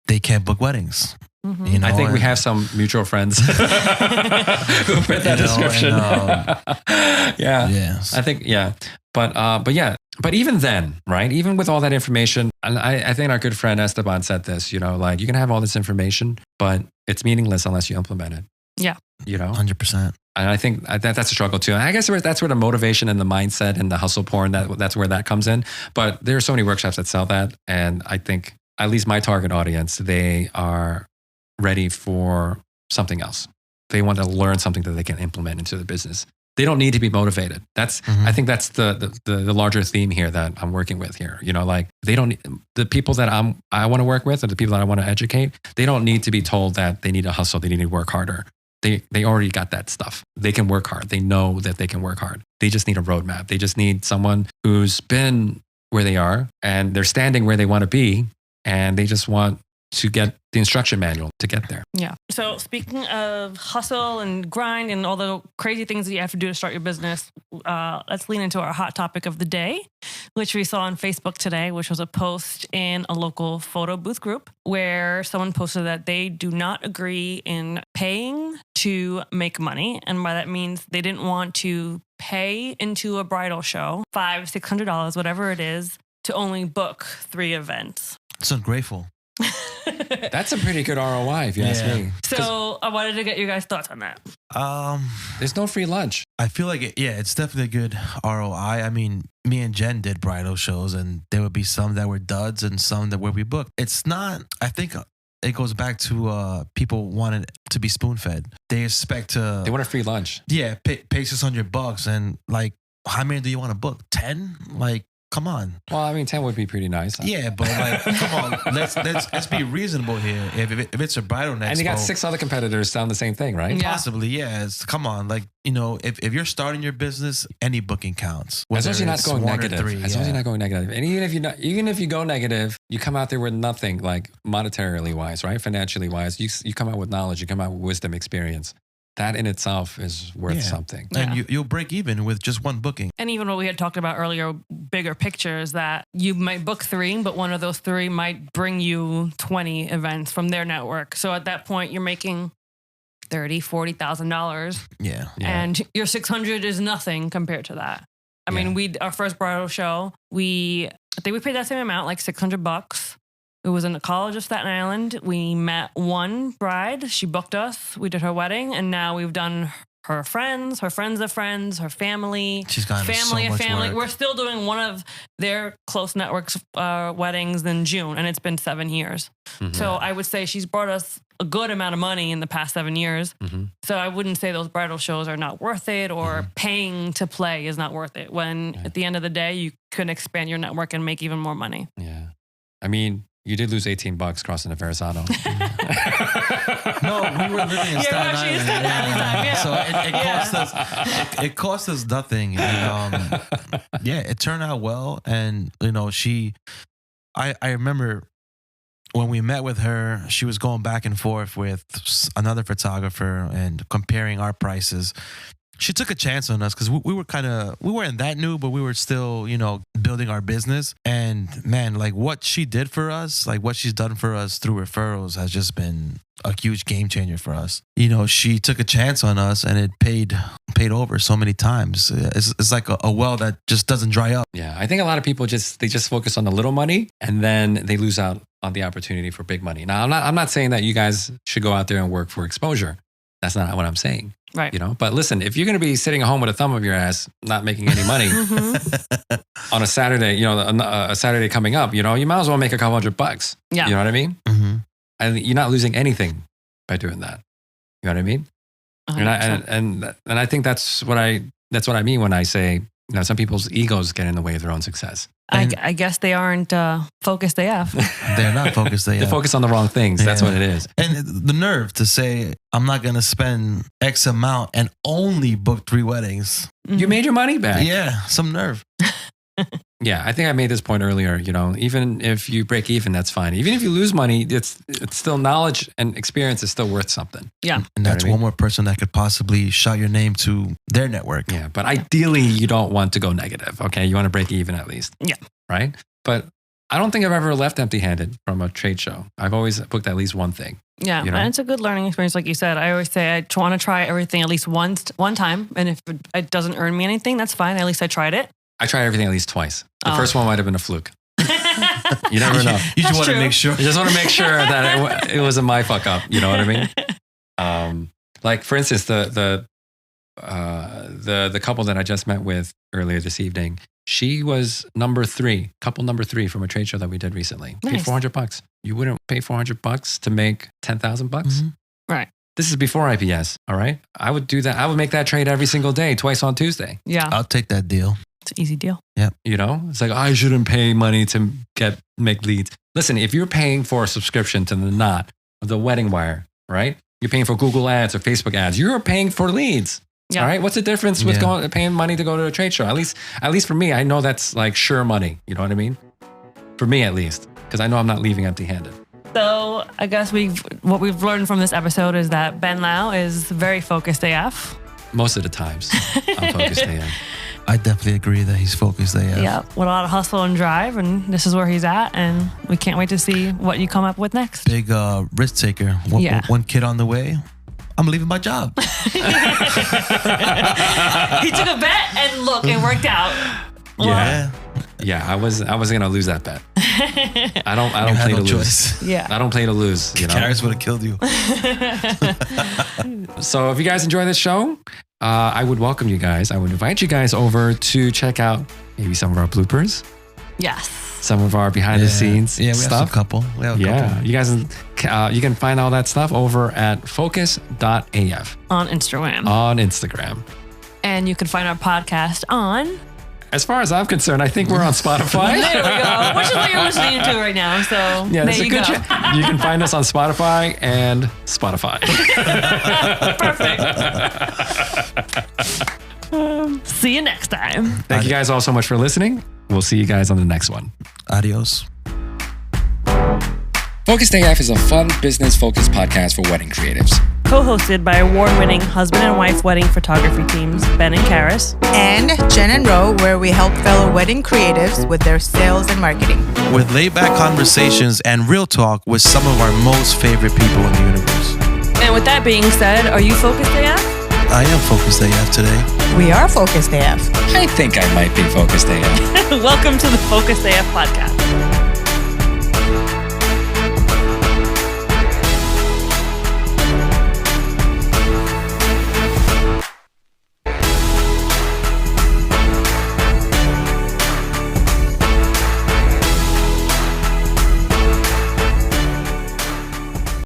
they can't book weddings. You know, I think we have some mutual friends who fit that description. Yes. I think, but even then, right? Even with all that information, and I think our good friend Esteban said this, you know, like you can have all this information, but it's meaningless unless you implement it. Yeah. You know? 100%. And I think that's a struggle too. And I guess that's where the motivation and the mindset and the hustle porn, that's where that comes in. But there are so many workshops that sell that. And I think at least my target audience, they are ready for something else. They want to learn something that they can implement into the business. They don't need to be motivated. That's I think that's the larger theme here that I'm working with here. You know, like they don't the people that I want to work with, or the people that I want to educate, they don't need to be told that they need to hustle, they need to work harder. They already got that stuff. They can work hard. They know that they can work hard. They just need a roadmap. They just need someone who's been where they are and they're standing where they want to be, and they just want to get the instruction manual to get there. Yeah. So speaking of hustle and grind and all the crazy things that you have to do to start your business, let's lean into our hot topic of the day, which we saw on Facebook today, which was a post in a local photo booth group where someone posted that they do not agree in paying to make money. And by that means they didn't want to pay into a bridal show, $500, $600, whatever it is, to only book 3 events. It's ungrateful. That's a pretty good ROI if you ask me. So I wanted to get you guys' thoughts on that. There's no free lunch. I feel like it's definitely a good ROI. I mean, me and Jen did bridal shows, and there would be some that were duds and some that were we booked. It's not. I think it goes back to people wanting to be spoon fed. They expect to. They want a free lunch. Yeah, pay $600, and like, how many do you want to book? 10? Like, come on. Well, I mean, 10 would be pretty nice. Yeah, but like, come on, let's be reasonable here. If it's a bridal next, and you got 6 other competitors sound the same thing, right? Yeah. Possibly, yes. Come on, like, you know, if you're starting your business, any booking counts. As long as you're not going 1 or negative. 3, As long as you're not going negative. And even if you go negative, you come out there with nothing, like monetarily wise, right? Financially wise, you come out with knowledge, you come out with wisdom, experience. That in itself is worth something. And you'll break even with just 1 booking. And even what we had talked about earlier, bigger picture, is that you might book 3, but one of those 3 might bring you 20 events from their network. So at that point, you're making $30,000, $40,000. Yeah. And your 600 is nothing compared to that. I mean, our first bridal show, I think we paid that same amount, like $600. It was in the College of Staten Island. We met one bride. She booked us. We did her wedding. And now we've done her friends of friends, her family. She's gotten family so of much family. work. We're still doing one of their close networks weddings in June. And it's been 7 years. Mm-hmm. So I would say she's brought us a good amount of money in the past 7 years. Mm-hmm. So I wouldn't say those bridal shows are not worth it, or paying to play is not worth it, when at the end of the day, you can expand your network and make even more money. Yeah. I mean, you did lose $18 crossing the Verrazano. No, we were living in Staten Island. So it cost us nothing. And, it turned out well. And, you know, I remember when we met with her, she was going back and forth with another photographer and comparing our prices. She took a chance on us because we weren't that new, but we were still, you know, building our business. And man, like what she did for us, like what she's done for us through referrals has just been a huge game changer for us. You know, she took a chance on us and it paid over so many times. It's like a well that just doesn't dry up. Yeah. I think a lot of people just focus on the little money and then they lose out on the opportunity for big money. Now, I'm not saying that you guys should go out there and work for exposure. That's not what I'm saying. Right. You know, but listen, if you're going to be sitting at home with a thumb up your ass, not making any money on a Saturday, you know, a Saturday coming up, you know, you might as well make a couple $100. Yeah. You know what I mean? Mm-hmm. And you're not losing anything by doing that. You know what I mean? And I think that's what I mean when I say, you know, some people's egos get in the way of their own success. I guess they aren't focused AF. They're not focused. They focus on the wrong things. That's what it is. And the nerve to say, I'm not going to spend X amount and only book 3 weddings. You made your money back. Yeah, some nerve. Yeah, I think I made this point earlier. You know, even if you break even, that's fine. Even if you lose money, it's still knowledge and experience is still worth something. Yeah. And that's one more person that could possibly shout your name to their network. Yeah, but ideally, you don't want to go negative. Okay, you want to break even at least. Yeah. Right? But I don't think I've ever left empty-handed from a trade show. I've always booked at least one thing. Yeah, you know? And it's a good learning experience, like you said. I always say I want to try everything at least one time, and if it doesn't earn me anything, that's fine. At least I tried it. I tried everything at least twice. The first one might have been a fluke. You never know. You just want to make sure. You just want to make sure that it wasn't my fuck up. You know what I mean? Like for instance, the couple that I just met with earlier this evening, she was couple number 3 from a trade show that we did recently. Nice. Paid $400. You wouldn't pay $400 to make $10,000 bucks. Mm-hmm. Right. This is before IPS, all right? I would do that. I would make that trade every single day, twice on Tuesday. Yeah. I'll take that deal. It's an easy deal. You know, it's like, I shouldn't pay money to make leads. Listen, if you're paying for a subscription to the Knot, the Wedding Wire, right? You're paying for Google ads or Facebook ads. You're paying for leads. Yeah. All right. What's the difference with paying money to go to a trade show? At least for me, I know that's like sure money. You know what I mean? For me, at least, because I know I'm not leaving empty-handed. So I guess what we've learned from this episode is that Ben Lau is very focused AF. Most of the times, I'm focused AF. I definitely agree that he's focused AF. Yeah, with a lot of hustle and drive, and this is where he's at, and we can't wait to see what you come up with next. Big risk taker. One kid on the way. I'm leaving my job. He took a bet, and look, it worked out. Yeah, I was gonna lose that bet. I don't play to lose. Yeah, I don't play to lose. You know, Karis would have killed you. So if you guys enjoy this show, I would welcome you guys. I would invite you guys over to check out maybe some of our bloopers. Yes. Some of our behind the scenes we stuff. have a couple. You guys, you can find all that stuff over at focus.af On Instagram. And you can find our podcast on... As far as I'm concerned, I think we're on Spotify. There we go. Which is what you're listening to right now. So yeah, there you go. You can find us on Spotify and Spotify. Perfect. See you next time. Thank you guys all so much for listening. We'll see you guys on the next one. Adios. Focused AF is a fun, business-focused podcast for wedding creatives. Co-hosted by award-winning husband and wife wedding photography teams, Ben and Karis. And Jen and Ro, where we help fellow wedding creatives with their sales and marketing. With laid-back conversations and real talk with some of our most favorite people in the universe. And with that being said, are you focused AF? I am focused AF today. We are Focused AF. I think I might be Focused AF. Welcome to the Focused AF podcast.